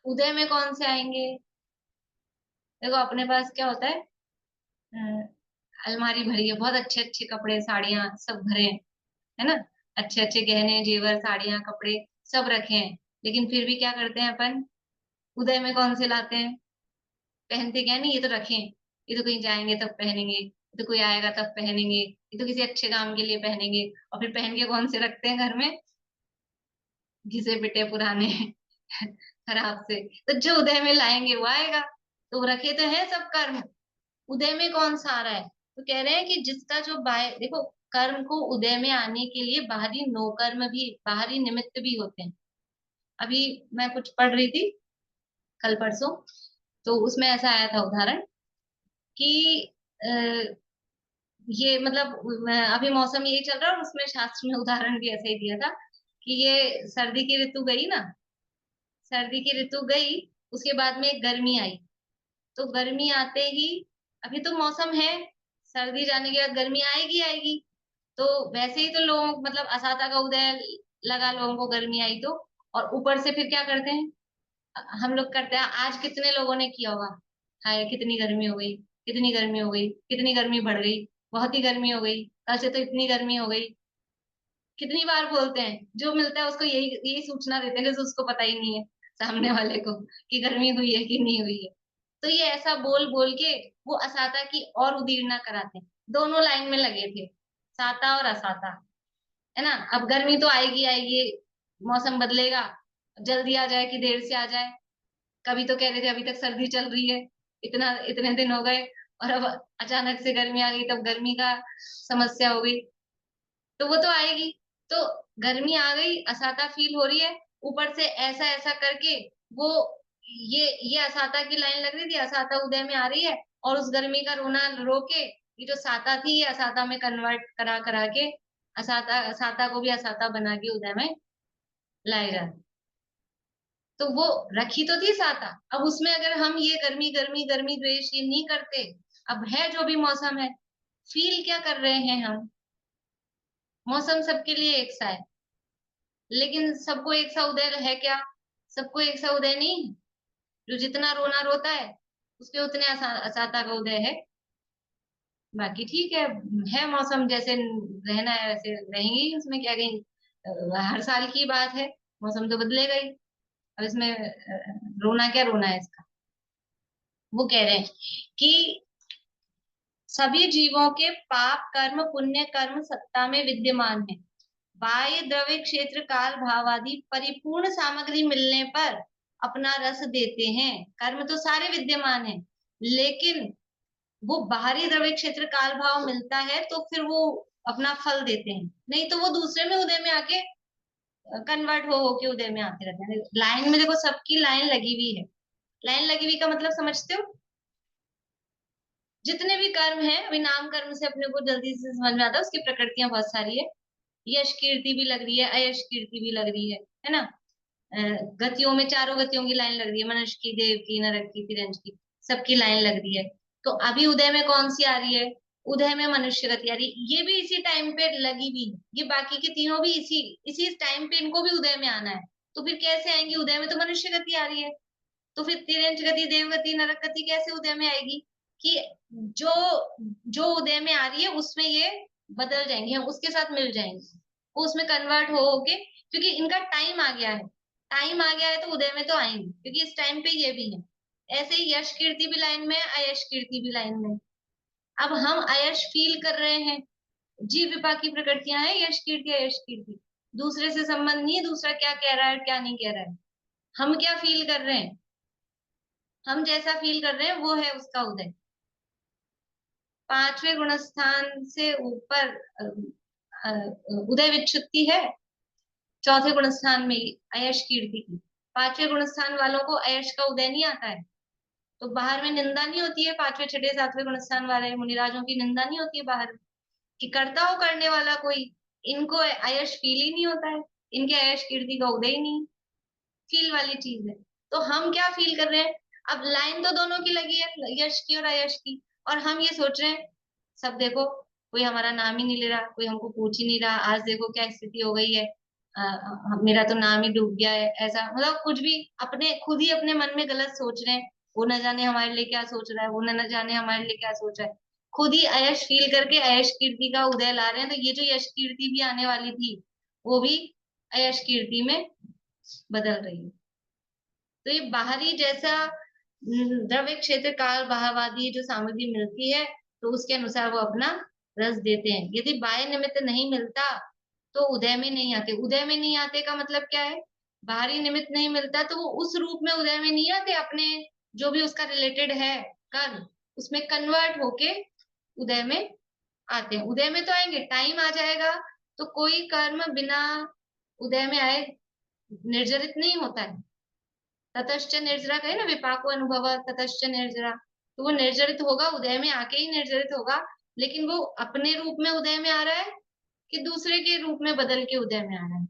उदय में कौन से आएंगे? देखो अपने पास क्या होता है, अलमारी भरी है, बहुत अच्छे अच्छे कपड़े साड़ियां सब भरे हैं, है ना। अच्छे अच्छे गहने जेवर साड़ियां कपड़े सब रखे हैं, लेकिन फिर भी क्या करते हैं अपन? उदय में कौन से लाते हैं? पहनते क्या नहीं, ये तो रखें, ये तो कहीं जाएंगे तब पहनेंगे, ये तो कोई आएगा तब पहनेंगे, ये तो किसी अच्छे काम के लिए पहनेंगे। और फिर पहन के कौन से रखते हैं घर में? घिसे पिटे पुराने खराब से। तो जो उदय में लाएंगे वो आएगा। तो रखे तो है सब कर्म, उदय में कौन सा आ रहा है? तो कह रहे हैं कि जिसका जो देखो, कर्म को उदय में आने के लिए बाहरी नो कर्म भी, बाहरी निमित्त भी होते हैं। अभी मैं कुछ पढ़ रही थी कल परसों, तो उसमें ऐसा आया था उदाहरण कि ये मतलब अभी मौसम यही चल रहा है, और उसमें शास्त्र में उदाहरण भी ऐसे ही दिया था कि ये सर्दी की ऋतु गई ना, सर्दी की ऋतु गई, उसके बाद में गर्मी आई। तो गर्मी आते ही, अभी तो मौसम है, सर्दी जाने के बाद गर्मी आएगी आएगी। तो वैसे ही तो लोग मतलब असाता का उदय लगा, लोगों को गर्मी आई तो, और ऊपर से फिर क्या करते हैं? हम लोग करते हैं, आज कितने लोगों ने किया होगा, हाय कितनी गर्मी हो गई, कितनी गर्मी हो गई, कितनी गर्मी बढ़ गई, बहुत ही गर्मी हो गई, कल से तो इतनी गर्मी हो गई। कितनी बार बोलते हैं, जो मिलता है उसको यही यही सूचना देते हैं, जैसे उसको पता ही नहीं है सामने वाले को कि गर्मी हुई है कि नहीं हुई है। तो ये ऐसा बोल बोल के वो असाता की और उदीर्णा कराते हैं। दोनों लाइन में लगे थे, साता और असाता, है ना। अब गर्मी तो आएगी आएगी, मौसम बदलेगा, जल्दी आ जाए कि देर से आ जाए। कभी तो कह रहे थे अभी तक सर्दी चल रही है, इतना इतने दिन हो गए, और अब अचानक से गर्मी आ गई, तब गर्मी का समस्या हो गई। तो वो तो आएगी। तो गर्मी आ गई, असाता फील हो रही है, ऊपर से ऐसा ऐसा करके वो, ये असाता की लाइन लग रही थी, असाता उदय में आ रही है, और उस गर्मी का रोना रो के ये जो साता थी ये असाता में कन्वर्ट करा करा के असाता, साता को भी असाता बना के उदय में लाए जाते। तो वो रखी तो थी साता, अब उसमें अगर हम ये गर्मी गर्मी गर्मी द्वेष ये नहीं करते, अब है जो भी मौसम है, फील क्या कर रहे हैं हम? मौसम सबके लिए एक सा है, लेकिन सबको एक सा उदय है क्या? सबको एक सा उदय नहीं। जो जितना रोना रोता है उसके उतने असाता का उदय है। बाकी ठीक है मौसम जैसे रहना है वैसे रहेंगी, उसमें क्या कहीं हर साल की बात है, मौसम तो बदलेगा ही। अब इसमें रोना क्या रोना है इसका? वो कह रहे हैं कि सभी जीवों के पाप कर्म पुण्य कर्म सत्ता में विद्यमान है। बाह्य द्रव्य क्षेत्र काल भाव आदि परिपूर्ण सामग्री मिलने पर अपना रस देते हैं। कर्म तो सारे विद्यमान है, लेकिन वो बाहरी द्रव्य क्षेत्र काल भाव मिलता है तो फिर वो अपना फल देते हैं, नहीं तो वो दूसरे में उदय में आके कन्वर्ट हो के उदय में आते रहते हैं। लाइन में देखो सबकी लाइन लगी हुई है, लाइन लगी हुई का मतलब समझते हो? जितने भी कर्म हैं, अभी नाम कर्म से अपने को जल्दी से समझ में आता है, उसकी प्रकृतियां बहुत सारी है। यश कीर्ति भी लग रही है, अयश कीर्ति भी लग रही है ना। गतियों में चारों गतियों की लाइन लग रही है, मनुष्य की, देव की, नरक की, तिरंज की, सबकी लाइन लग रही है। तो अभी उदय में कौन सी आ रही है? उदय में मनुष्य गति आ रही है। ये भी इसी टाइम पे लगी हुई है, ये बाकी के तीनों भी इसी इसी टाइम पे इनको भी उदय में आना है। तो फिर कैसे आएंगी? उदय में तो मनुष्य गति आ रही है, तो फिर तिरंज गति, देव गति, नरक गति कैसे उदय में आएगी? कि जो जो उदय में आ रही है उसमें ये बदल जाएंगे, हम उसके साथ मिल जाएंगे, वो उसमें कन्वर्ट हो के, क्योंकि इनका टाइम आ गया है। टाइम आ गया है तो उदय में तो आएंगे, क्योंकि इस टाइम पे ये भी है। ऐसे ही यश कीर्ति भी लाइन में है, अयश कीर्ति भी लाइन में है। अब हम अयश फील कर रहे हैं, जीव विपाक की प्रकृतियां हैं, यश कीर्ति अयश कीर्ति, दूसरे से संबंध नहीं है, दूसरा क्या कह रहा है क्या नहीं कह रहा है। हम क्या फील कर रहे हैं? हम जैसा फील कर रहे हैं वो है उसका उदय। पांचवें गुणस्थान से ऊपर उदय विच्छुत्ति है, चौथे गुणस्थान में अयश कीर्ति की। पांचवें गुणस्थान वालों को अयश का उदय नहीं आता है, तो बाहर में निंदा नहीं होती है। पांचवें छठे सातवें गुणस्थान वाले मुनिराजों की निंदा नहीं होती है बाहर में, कि करता हो करने वाला कोई, इनको अयश फील ही नहीं होता है, इनके अयश कीर्ति का उदय ही नहीं। फील वाली चीज है। तो हम क्या फील कर रहे हैं? अब लाइन तो दोनों की लगी है, यश की और अयश की, और हम ये सोच रहे हैं, सब देखो कोई हमारा नाम ही नहीं ले रहा, कोई हमको पूछ ही नहीं रहा, आज देखो क्या स्थिति हो गई है, मेरा तो नाम ही डूब गया है, ऐसा मतलब कुछ भी अपने खुद ही अपने मन में गलत सोच रहे हैं। वो न जाने हमारे लिए क्या सोच रहा है, वो न जाने हमारे लिए क्या सोच रहा है। खुद ही अयश फील करके अयश कीर्ति का उदय ला रहे हैं। तो ये जो यश कीर्ति भी आने वाली थी, वो भी अयश कीर्ति में बदल रही है। तो ये बाहरी जैसा द्रव्य क्षेत्र काल भाववादी जो सामग्री मिलती है, तो उसके अनुसार वो अपना रस देते हैं। यदि बाह्य निमित्त नहीं मिलता तो उदय में नहीं आते। उदय में नहीं आते का मतलब क्या है? बाहरी निमित्त नहीं मिलता तो वो उस रूप में उदय में नहीं आते, अपने जो भी उसका रिलेटेड है कर्म, उसमें कन्वर्ट होके उदय में आते हैं। उदय में तो आएंगे, टाइम आ जाएगा तो कोई कर्म बिना उदय में आए निर्जरित नहीं होता है। ततश्च निर्जरा कहे ना, विपाको अनुभव ततश्च निर्जरा, तो वो निर्जरित होगा, उदय में आके ही निर्जरित होगा। लेकिन वो अपने रूप में उदय में आ रहा है कि दूसरे के रूप में बदल के उदय में आ रहा है,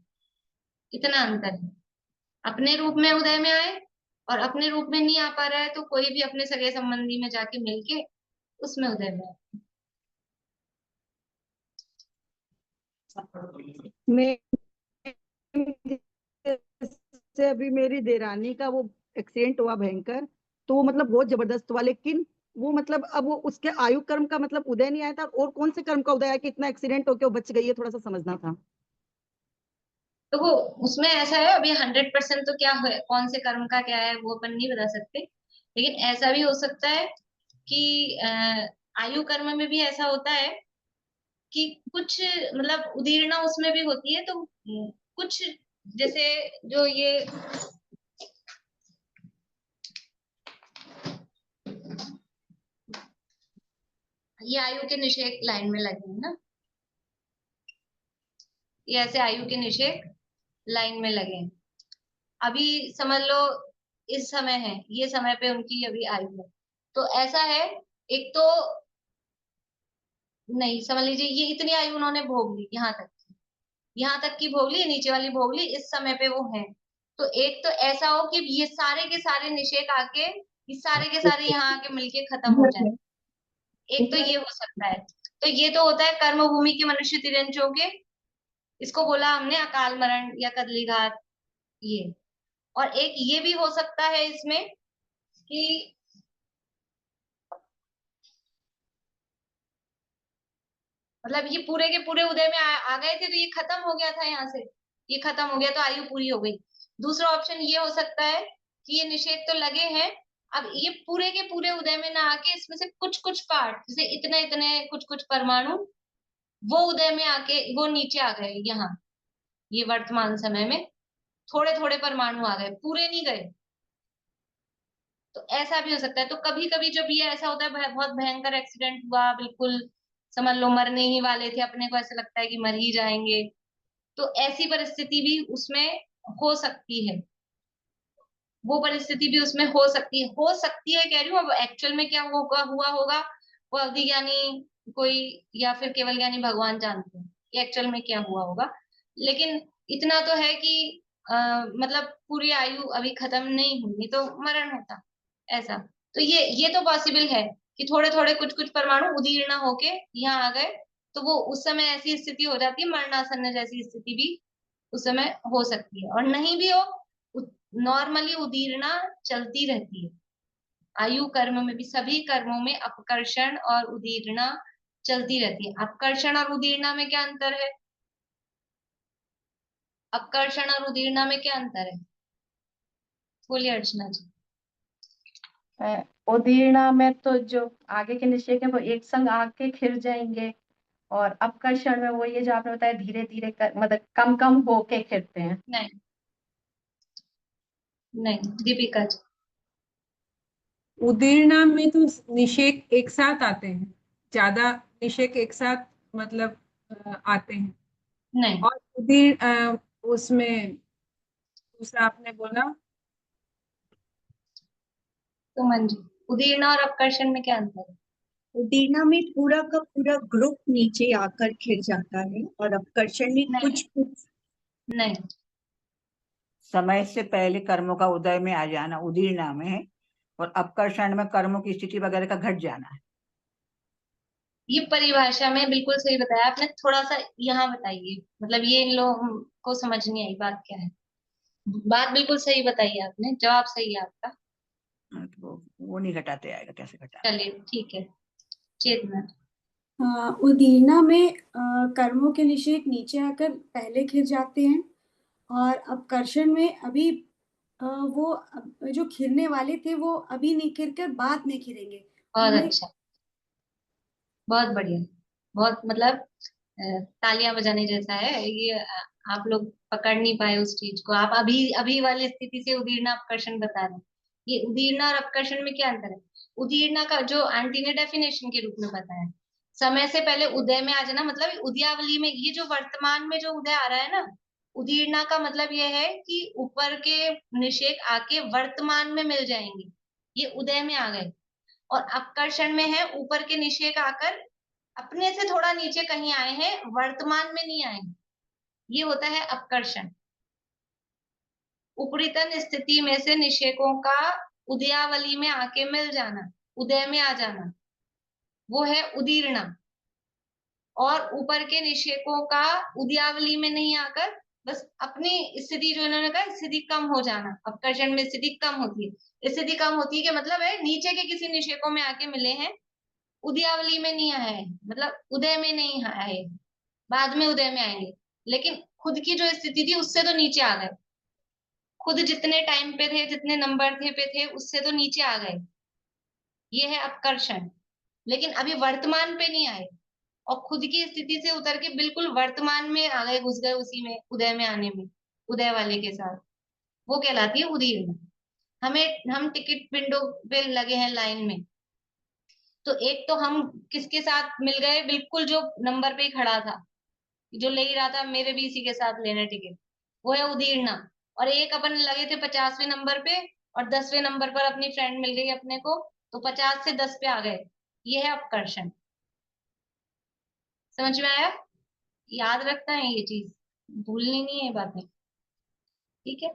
इतना अंतर है। अपने रूप में उदय में आए और अपने रूप में नहीं आ पा रहा है तो कोई भी अपने सगे संबंधी में जाके मिलके उसमें उदय में आए। मैं से अभी मेरी देरानी का वो एक्सीडेंट हुआ भयंकर, तो वो मतलब बहुत जबरदस्त हुआ, लेकिन वो मतलब अब वो उसके आयु कर्म का मतलब उदय नहीं आया था, और कौन से कर्म का उदय आया कि इतना एक्सीडेंट होके वो बच गई है, थोड़ा सा समझना था। तो वो उसमें ऐसा है, अभी 100% तो क्या है, कौन से कर्म का क्या है वो अपन नहीं बता सकते। लेकिन ऐसा भी हो सकता है कि आयु कर्म में भी ऐसा होता है कि कुछ मतलब उदीर्णा उसमें भी होती है। तो कुछ जैसे जो ये आयु के निषेक लाइन में लगे हैं ना, ये ऐसे आयु के निषेक लाइन में लगे हैं। अभी समझ लो इस समय है, ये समय पे उनकी अभी आयु है, तो ऐसा है। एक तो नहीं, समझ लीजिए ये इतनी आयु उन्होंने भोग ली, यहाँ तक की भोग ली, नीचे वाली भोग ली, इस समय पे वो है। तो एक तो ऐसा हो कि ये सारे के सारे निषेक आके, ये सारे के सारे यहाँ आके मिलके खत्म हो जाए, एक तो ये हो सकता है। तो ये तो होता है कर्म भूमि के मनुष्य तिरंजों के, इसको बोला हमने अकाल मरण या कदली घात, ये। और एक ये भी हो सकता है इसमें कि मतलब ये पूरे के पूरे उदय में आ गए थे, तो ये खत्म हो गया था यहाँ से, ये खत्म हो गया तो आयु पूरी हो गई। दूसरा ऑप्शन ये हो सकता है कि ये निषेध तो लगे हैं, अब ये पूरे के पूरे उदय में ना आके इसमें से कुछ कुछ पार्ट, जैसे इतने इतने कुछ कुछ परमाणु, वो उदय में आके वो नीचे आ गए यहाँ, ये वर्तमान समय में थोड़े थोड़े परमाणु आ गए, पूरे नहीं गए। तो ऐसा भी हो सकता है। तो कभी कभी जब ये ऐसा होता है, बहुत भयंकर एक्सीडेंट हुआ, बिल्कुल समझ लो मरने ही वाले थे, अपने को ऐसा लगता है कि मर ही जाएंगे, तो ऐसी परिस्थिति भी उसमें हो सकती है। वो परिस्थिति भी उसमें हो सकती है कह रही हूँ। अब एक्चुअल में क्या होगा हुआ होगा वो अवधि ज्ञानी कोई या फिर केवल ज्ञानी भगवान जानते हैं कि एक्चुअल में क्या हुआ होगा। लेकिन इतना तो है कि मतलब पूरी आयु अभी खत्म नहीं हुई तो मरण होता, ऐसा। तो ये तो पॉसिबल है कि थोड़े थोड़े कुछ कुछ परमाणु उदीर्ण होके यहाँ आ गए, तो वो उस समय ऐसी स्थिति हो जाती है, मरणासन्न जैसी स्थिति भी उस समय हो सकती है। और नहीं भी हो, नॉर्मली उदीर्णा चलती रहती है। आयु कर्म में भी, सभी कर्मों में अपकर्षण और उदीर्णा चलती रहती है। अपकर्षण और उदीर्णा में क्या अंतर है? अपकर्षण और उदीर्णा में क्या अंतर है? बोलिए अर्चना जी। उदीर्णा में तो जो आगे के निषेक है वो एक संग आके खिर जाएंगे, और अपकर्षण में वो ये जो आपने बताया धीरे धीरे मतलब कम कम होके खिरते हैं। नहीं नहीं, दीपिका जी। उदीर्णा में तो निषेक एक साथ आते हैं, ज्यादा निषेक एक साथ मतलब आते हैं। नहीं, और उदीर्ण उसमें दूसरा आपने बोला सुमन जी, उदीर्ण और अपकर्षण में क्या अंतर है? उदीर्णा में पूरा का पूरा ग्रुप नीचे आकर खिर जाता है, और अपकर्षण में नहीं कुछ कुछ नहीं, समय से पहले कर्मों का उदय में आ जाना उदीर्णा में है, और अपकर्षण में कर्मों की स्थिति वगैरह का घट जाना है। ये परिभाषा में बिल्कुल सही बताया आपने। थोड़ा सा यहाँ बताइए, मतलब ये इन लोगों को समझ नहीं आई बात क्या है। बात बिल्कुल सही बताई आपने, जवाब सही है आपका। तो वो नहीं घटाते आएगा, कैसे घटा? चलिए ठीक है, चेतना। उदीर्णा में कर्मों के निषेक नीचे आकर पहले खिर जाते हैं, और अपकर्षण में अभी वो जो खिरने वाले थे वो अभी नहीं खिर कर बाद में खिरेंगे। बहुत उन्हें अच्छा, बहुत बढ़िया, बहुत मतलब तालियां बजाने जैसा है ये। आप लोग पकड़ नहीं पाए उस चीज को। आप अभी अभी वाली स्थिति से उदीर्णा अपकर्षण बता रहे हैं। ये उदीर्णा और अपकर्षण में क्या अंतर है? उदीर्णा का जो आंटी ने डेफिनेशन के रूप में बताया, समय से पहले उदय में आ जाना, मतलब उदयावली में ये जो वर्तमान में जो उदय आ रहा है ना, उदीर्णा का मतलब ये है कि ऊपर के निषेक आके वर्तमान में मिल जाएंगे, ये उदय में आ गए। और अपकर्षण में है ऊपर के निषेक आकर अपने से थोड़ा नीचे कहीं आए हैं, वर्तमान में नहीं आए। ये होता है अपकर्षण। उपरितन स्थिति में से निषेकों का उदयावली में आके मिल जाना, उदय में आ जाना, वो है उदीर्णा। और ऊपर के निषेकों का उदयावली में नहीं आकर बस अपनी स्थिति, जो इन्होंने कहा स्थिति कम हो जाना, अपकर्षण में स्थिति कम होती है। स्थिति कम होती है कि मतलब है नीचे के किसी निषेकों में आके मिले हैं, उदयावली में नहीं आए, मतलब उदय में नहीं आए, बाद में उदय में आएंगे। लेकिन खुद की जो स्थिति थी उससे तो नीचे आ गए, खुद जितने टाइम पे थे, जितने नंबर थे पे थे, उससे तो नीचे आ गए। ये है अपकर्षण। लेकिन अभी वर्तमान पे नहीं आए, और खुद की स्थिति से उतर के बिल्कुल वर्तमान में आ गए, घुस गए उसी में, उदय में आने में, उदय वाले के साथ। वो कहलाती है उदीर्ण। हम टिकट विंडो पे लगे हैं लाइन में, तो एक तो हम किसके साथ मिल गए, बिल्कुल जो नंबर पे ही खड़ा था, जो ले ही रहा था, मेरे भी इसी के साथ लेना टिकट, वो है उदीर्णा। और एक अपन लगे थे 50वें नंबर पे, और 10वें नंबर पर अपनी फ्रेंड मिल गई अपने को, तो 50 से 10 पे आ गए। ये है अपकर्षण। समझ में आया? याद रखना है ये चीज, भूलनी नहीं है बातें। ठीक है,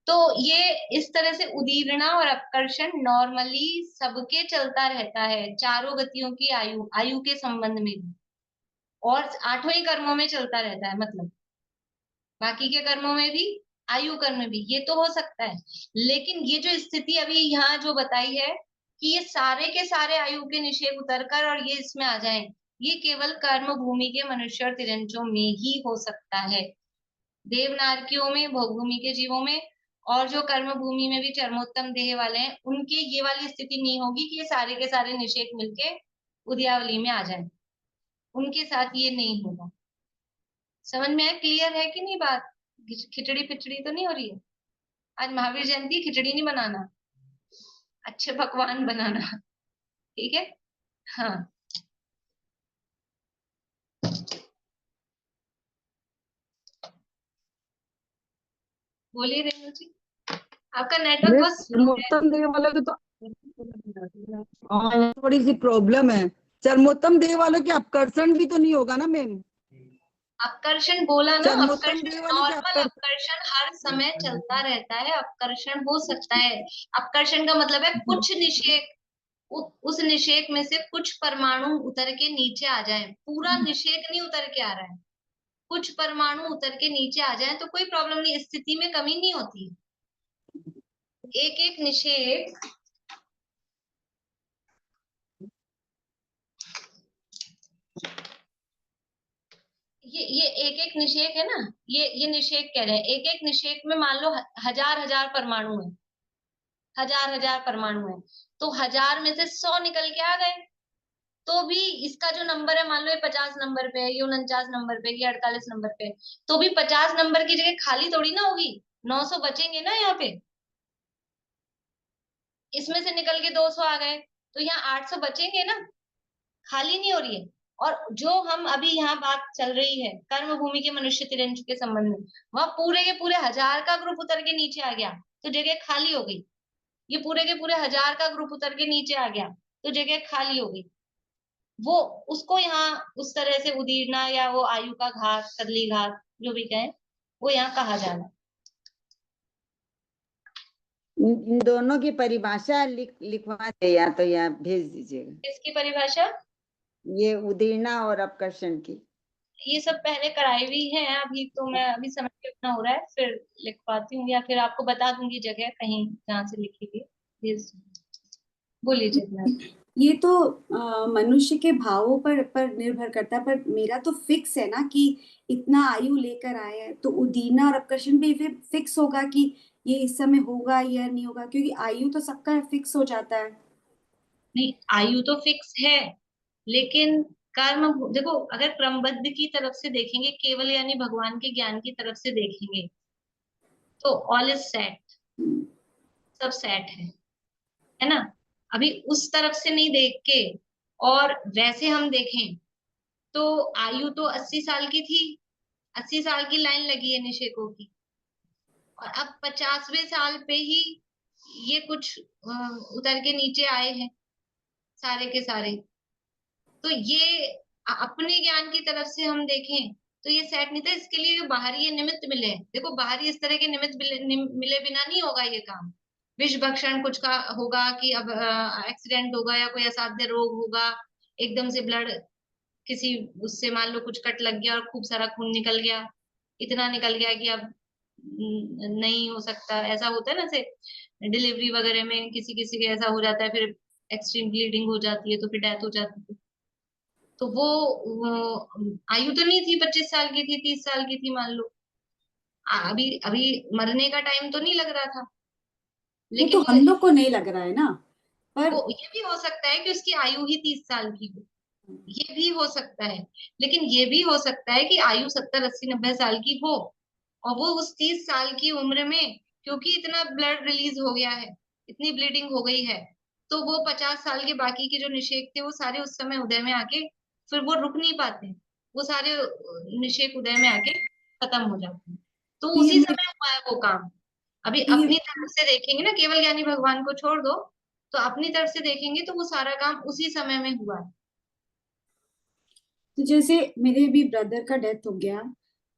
तो ये इस तरह से उदीर्णा और अपकर्षण नॉर्मली सबके चलता रहता है, चारों गतियों की आयु आयु के संबंध में भी, और आठों ही कर्मों में चलता रहता है। मतलब बाकी के कर्मों में भी, आयु कर्म में भी ये तो हो सकता है। लेकिन ये जो स्थिति अभी यहाँ जो बताई है कि ये सारे के सारे आयु के निषेध उतरकर और ये इसमें आ जाएं, ये केवल कर्म भूमि के मनुष्य और तिरंचों में ही हो सकता है। देवनारकियों में, भोगभूमि के जीवों में, और जो कर्म भूमि में भी चरमोत्तम देह वाले हैं, उनके ये वाली स्थिति नहीं होगी कि ये सारे के सारे निषेध मिलके उदयावली में आ जाए, उनके साथ ये नहीं होगा। समझ में आया? क्लियर है कि नहीं बात? खिचड़ी पिचड़ी तो नहीं हो रही है? आज महावीर जयंती, खिचड़ी नहीं बनाना, अच्छे पकवान बनाना। ठीक है, हाँ। बोलिए रेणु जी, आपका नेटवर्क बहुत स्लो है। उत्तम देने वाले को तो हाँ, थोड़ी सी प्रॉब्लम है। चरमोत्तम देह वालों के अपकर्षण भी तो नहीं होगा ना मैम? अपकर्षण बोला ना, चरमोत्तम अपकर्षण देह वालों के नॉर्मल अपकर्षण हर समय चलता रहता है, अपकर्षण हो सकता है। अपकर्षण का मतलब है कुछ निषेक, उस निषेक में से कुछ परमाणु उतर के नीचे आ जाएं, पूरा निषेक नहीं उतर के आ रहा है, कुछ परमाणु उतर के नीचे आ जाएं तो कोई प्रॉब्लम नहीं, स्थिति में कमी नहीं होती। एक एक निषेक ये एक एक निषेक है ना, ये निषेक कह रहे हैं, एक एक निषेक में मान लो हजार हजार परमाणु है, हजार हजार परमाणु है, तो हजार में से 100 निकल के आ गए, तो भी इसका जो नंबर है, मान लो ये 50 नंबर पे है, ये 49 नंबर पे, ये 48 नंबर पे, तो भी 50 नंबर की जगह खाली थोड़ी ना होगी, 900 बचेंगे ना यहाँ पे। इसमें से निकल के 200 आ गए, तो यहाँ 800 बचेंगे ना, खाली नहीं हो रही है। और जो हम अभी यहाँ बात चल रही है कर्म भूमि के मनुष्य तिरंज के संबंध में, वहां पूरे के पूरे हजार का ग्रुप उतर के नीचे आ गया तो जगह खाली हो गई, ये पूरे के पूरे हजार का ग्रुप उतर के नीचे आ गया तो जगह खाली हो गई। वो उसको यहाँ उस तरह से उदीरना या वो आयु का घात, कदली घात, जो भी कहें, वो यहाँ कहा जा रहा है। इन दोनों की परिभाषा लिखवा दे या तो या भेज दीजिएगा। इसकी परिभाषा ये उदीरना और अपकर्षण की ये सब पहले कराई हुई है, अभी तो मैं अभी समय पे इतना हो रहा है, फिर लिखवाती हूँ या फिर आपको बता दूंगी जगह कहीं जहाँ से लिखी गई। बोलिए जितना। ये तो मनुष्य के भावों पर निर्भर करता है, पर मेरा तो फिक्स है ना कि इतना आयु लेकर आए हैं, तो उदीरना और अपकर्षण भी फिर फिक्स होगा कि ये इस समय होगा या नहीं होगा, क्योंकि आयु तो सबका फिक्स हो जाता है। नहीं, आयु तो फिक्स है, लेकिन कर्म देखो, अगर क्रमबद्ध की तरफ से देखेंगे, केवल यानी भगवान के ज्ञान की तरफ से देखेंगे, तो ऑल इज सेट, सब सेट है ना। अभी उस तरफ से नहीं देख के और वैसे हम देखें तो आयु तो 80 साल की थी, 80 साल की लाइन लगी है निषेकों की, और अब 50वें साल पे ही ये कुछ उतर के नीचे आए हैं सारे के सारे। तो ये अपने ज्ञान की तरफ से हम देखें तो ये सेट नहीं था, इसके लिए बाहरी ये निमित्त मिले हैं। देखो बाहरी इस तरह के निमित्त मिले बिना नहीं होगा ये काम। विष भक्षण कुछ का होगा कि अब एक्सीडेंट होगा या कोई असाध्य रोग होगा, एकदम से ब्लड किसी उससे मान लो कुछ कट लग गया और खूब सारा खून निकल गया, इतना निकल गया कि अब नहीं हो सकता, ऐसा होता है ना, से डिलीवरी वगैरह में किसी किसी के ऐसा हो जाता है, फिर एक्सट्रीम ब्लीडिंग हो जाती है तो फिर डेथ हो जाती है। तो वो आयु तो नहीं थी 25 साल की थी, 30 साल की थी मान लो, अभी अभी मरने का टाइम तो नहीं लग रहा था, वो लेकिन तो हम लोग को नहीं लग रहा है ना, पर वो ये भी हो सकता है कि उसकी आयु ही 30 साल की हो, ये भी हो सकता है। लेकिन ये भी हो सकता है कि आयु 70 80 90 साल की हो, और वो उस 30 साल की उम्र में क्योंकि इतना ब्लड रिलीज हो गया है, इतनी ब्लीडिंग हो गई है, तो वो 50 साल के बाकी के जो निषेक थे वो सारे उस समय उदय में आके फिर वो रुक नहीं पाते, वो सारे निषेक उदय में आके खत्म हो जाते हैं। तो ये उसी मैं समय हुआ है वो काम। अभी ये अपनी तरफ से देखेंगे ना, केवल ज्ञानी भगवान को छोड़ दो, तो अपनी तरफ से देखेंगे तो वो सारा काम उसी समय में हुआ है। तो जैसे मेरे भी ब्रदर का डेथ हो गया,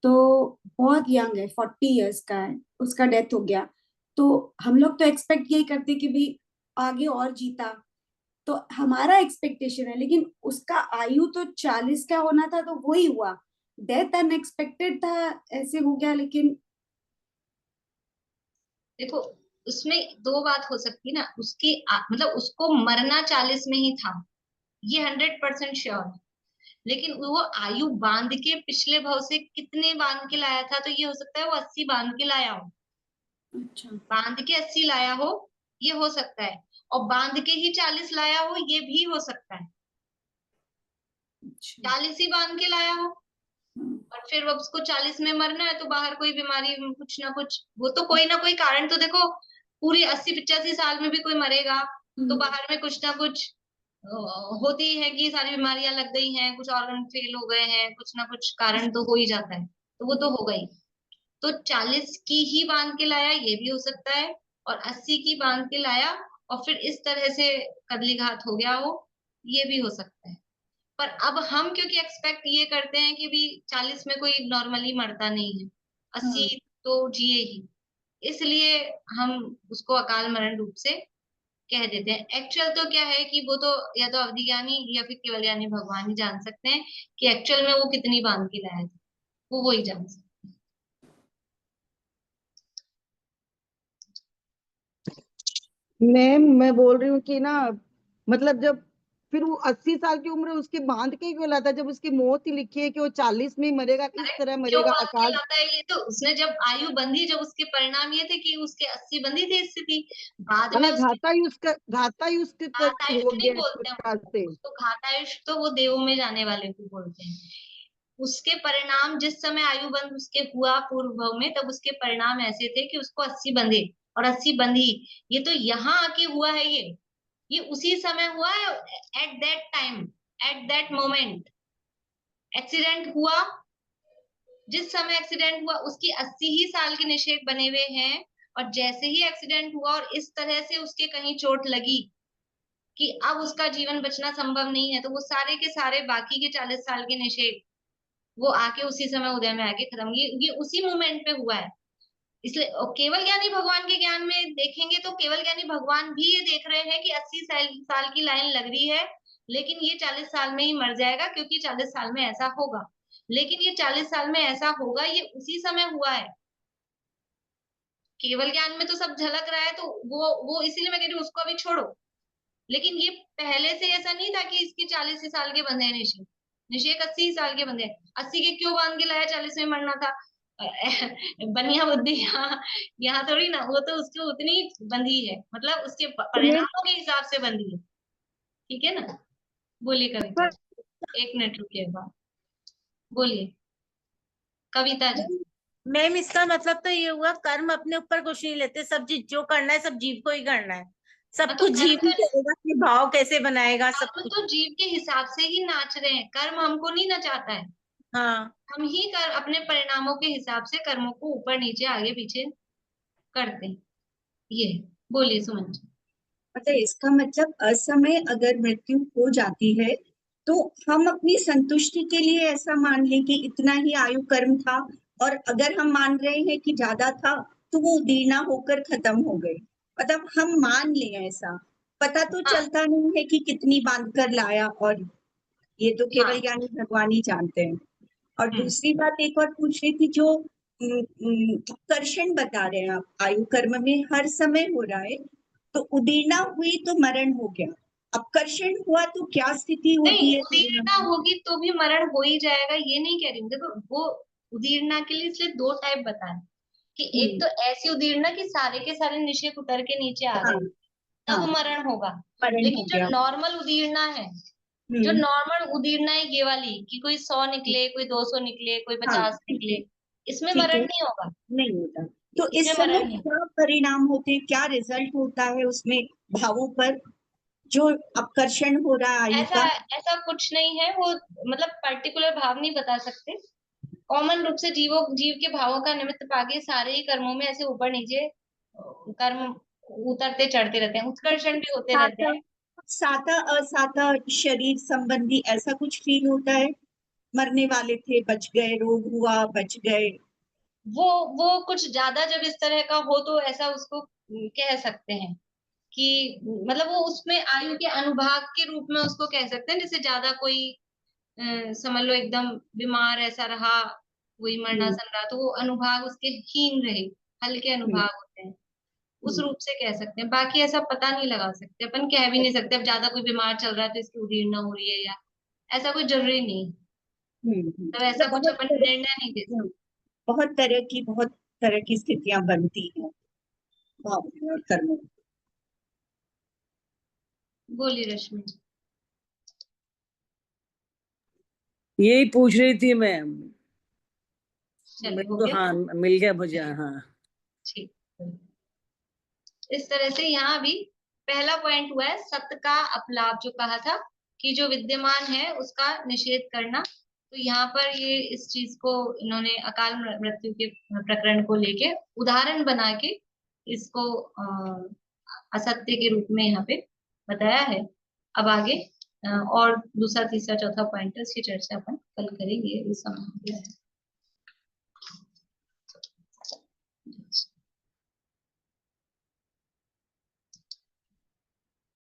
तो बहुत यंग है, 40 इयर्स का है, उसका डेथ हो गया, तो हम लोग तो एक्सपेक्ट यही करते कि भाई आगे और जीता, तो हमारा एक्सपेक्टेशन है, लेकिन उसका आयु तो 40 का होना था, तो वही हुआ, डेथ अनएक्सपेक्टेड था, ऐसे हो गया। लेकिन देखो उसमें दो बात हो सकती है ना, उसकी मतलब उसको मरना 40 में ही था, ये 100% श्योर है, लेकिन वो आयु बांध के पिछले भाव से कितने बांध के लाया था, तो ये हो सकता है वो 80 बांध के लाया हो, अच्छा, बांध के 80 लाया हो, ये हो सकता है, और बांध के ही 40 लाया हो, ये भी हो सकता है, अच्छा, 40 ही बांध के लाया हो हम्म, और फिर अब उसको 40 में मरना है, तो बाहर कोई बीमारी कुछ ना कुछ, वो तो कोई ना कोई कारण, तो देखो पूरी 80 85 साल में भी कोई मरेगा तो बाहर में कुछ ना कुछ होती है कि सारी बीमारियां लग गई हैं, कुछ ऑर्गन फेल हो गए हैं, कुछ ना कुछ कारण तो हो ही जाता है, तो वो तो हो गई। तो 40 की ही बांध के लाया ये भी हो सकता है, और 80 की बांध के लाया और फिर इस तरह से कदलीघात हो गया हो, ये भी हो सकता है। पर अब हम क्योंकि एक्सपेक्ट ये करते हैं कि भी 40 में कोई नॉर्मली मरता नहीं है, 80 तो जिए ही, इसलिए हम उसको अकाल मरण रूप से कह देते हैं। एक्चुअल तो क्या है कि वो तो या तो अवधि ज्ञानी या फिर केवल ज्ञानी भगवान ही जान सकते हैं कि एक्चुअल में वो कितनी बांध के लाया था, वो ही जान सकते हैं। मैं बोल रही हूँ कि ना, मतलब जब फिर वो 80 साल की उम्र उसके बांध के क्यों लाता, जब उसकी मौत ही लिखी है कि वो 40 में ही मरेगा, इस तरह क्यों मरेगा बांध के अकाल। लाता है? ये तो उसने जब आयु बंधी, जब उसके परिणाम ये थे कि उसके 80 बंधी थी स्थिति, बाद में उसके घातायुष घातायुष हो नहीं गया इस बोलते हैं प्रकार से। उसको, घातायुष तो वो देवों में जाने वाले को बोलते हैं। उसके परिणाम जिस समय आयु बंध उसके हुआ पूर्व भव में, तब उसके परिणाम ऐसे थे कि उसको 80 बंधे और 80 बंधी। ये तो यहाँ आके हुआ है, ये उसी समय हुआ है, at that time, at that moment accident हुआ। जिस समय एक्सीडेंट हुआ उसकी 80 ही साल के निषेक बने हुए हैं, और जैसे ही एक्सीडेंट हुआ और इस तरह से उसके कहीं चोट लगी कि अब उसका जीवन बचना संभव नहीं है, तो वो सारे के सारे बाकी के 40 साल के निषेक वो आके उसी समय उदय में आके खत्म, ये उसी मोमेंट पे हुआ है। इसलिए केवल ज्ञानी भगवान के ज्ञान में देखेंगे तो केवल ज्ञानी भगवान भी ये देख रहे हैं कि 80 साल की लाइन लग रही है, लेकिन ये 40 साल में ही मर जाएगा क्योंकि 40 साल में ऐसा होगा। लेकिन ये 40 साल में ऐसा होगा, ये उसी समय हुआ है। केवल ज्ञान में तो सब झलक रहा है, तो वो इसीलिए मैं कह रही हूँ उसको अभी छोड़ो। लेकिन ये पहले से ऐसा नहीं था कि इसके 40 साल के बंधे हैं निषेक, निषेक 80 साल के बंधे हैं। 80 के क्यों बांध के लाया, 40 में मरना था? बनिया बुद्धि यहाँ थोड़ी ना, वो तो उसकी उतनी बंधी है, मतलब उसके परिणामों के हिसाब से बंधी है। ठीक है ना? बोलिए कविता जी, 1 मिनट रुकिए, बात बोलिए कविता जी। मैम इसका मतलब तो ये हुआ, कर्म अपने ऊपर कुछ नहीं लेते, सब चीज जो करना है सब जीव को ही करना है, सब हाँ, तो कुछ जीव ही करेगा कि भाव कैसे बनाएगा सब कर्म कुछ। तो जीव के हिसाब से ही नाच रहे हैं, कर्म हमको नहीं नचाता है। हाँ, हम ही कर अपने परिणामों के हिसाब से कर्मों को ऊपर नीचे आगे पीछे करते हैं। ये बोलिए सुमन जी। मतलब इसका मतलब असमय अगर मृत्यु हो जाती है तो हम अपनी संतुष्टि के लिए ऐसा मान लें कि इतना ही आयु कर्म था, और अगर हम मान रहे हैं कि ज्यादा था तो वो उदीर्णा होकर खत्म हो गए। मतलब हम मान लें ऐसा, पता तो हाँ, चलता नहीं है कि कितनी बांध कर लाया, और ये तो केवल हाँ, ज्ञानी भगवान ही जानते हैं। और हम्म, दूसरी बात एक और पूछ रही थी, जो कर्षण बता रहे हैं आप, आयु कर्म में हर समय हो रहा है, तो उदीर्णा हुई तो मरण हो गया, अपकर्षण हुआ तो क्या स्थिति नहीं, होती है उदीर्णा होगी तो भी मरण हो ही जाएगा, ये नहीं कह रही हूँ। देखो, वो उदीर्णा के लिए इसलिए 2 टाइप बता रहे कि एक तो ऐसी उदीर्णा कि सारे के सारे निषेक उतर के नीचे आ हाँ गए, तब हाँ, मरण होगा। मरण हो लेकिन जो गया। नॉर्मल उदीर्णा है, जो हम्म, नॉर्मल उदीर्णा है ये वाली कि कोई 100 निकले, कोई 200 निकले, कोई हाँ 50 ठीक है, निकले, इसमें ठीक मरण है, नहीं होगा। नहीं होता। तो इसमें इस समय मरण नहीं। क्या परिणाम होते हैं, क्या रिजल्ट होता है उसमें भावों पर, जो अपकर्षण हो रहा है आयु ऐसा का? ऐसा कुछ नहीं है, वो मतलब पर्टिकुलर भाव नहीं बता सकते। कॉमन रूप से जीव के भावों का निमित्त पाके सारे ही कर्मों में ऐसे ऊपर नीचे कर्म उतरते चढ़ते रहते हैं, उत्कर्षण भी होते रहते साता हैं। साता असाता शरीर संबंधी ऐसा कुछ फील होता है? मरने वाले थे, बच गए, रोग हुआ, बच गए। वो कुछ ज्यादा जब इस तरह का हो तो ऐसा उसको कह सकते हैं कि मतलब वो उसमें आयु के अनुभाग के रूप में उसको कह सकते हैं। जैसे ज्यादा कोई समझ लो एकदम बीमार ऐसा रहा, वही हम्म, मरणासन रहा, तो वो अनुभाग उसके हीन रहे, हल्के हम्म, अनुभाग होते हैं, उस हम्म, रूप से कह सकते हैं। बाकी ऐसा पता नहीं लगा सकते, अपन कह भी नहीं सकते अब ज्यादा कोई बीमार चल रहा है तो इसकी उदीर्णा हो रही है, या ऐसा कोई जरूरी नहीं। तो ऐसा मतलब कुछ अपन निर्णय नहीं दे सकते। बहुत तरह की स्थितियां बनती हैं भाव में और कर्म में। बोलिए रश्मि। यही पूछ रही थी मैं। चलिए, मेरे हो को गया। हाँ मिल गया मुझे, हाँ। ठीक। इस तरह से यहाँ भी पहला पॉइंट हुआ है सत्य का अपलाप, जो कहा था कि जो विद्यमान है उसका निषेध करना। तो यहाँ पर ये इस चीज को इन्होंने अकाल मृत्यु के प्रकरण को लेके उदाहरण बना के इसको असत्य के रूप में यहाँ पे बताया है। अब आगे और दूसरा तीसरा चौथा पॉइंटर्स की चर्चा अपन कल करेंगे। इस समय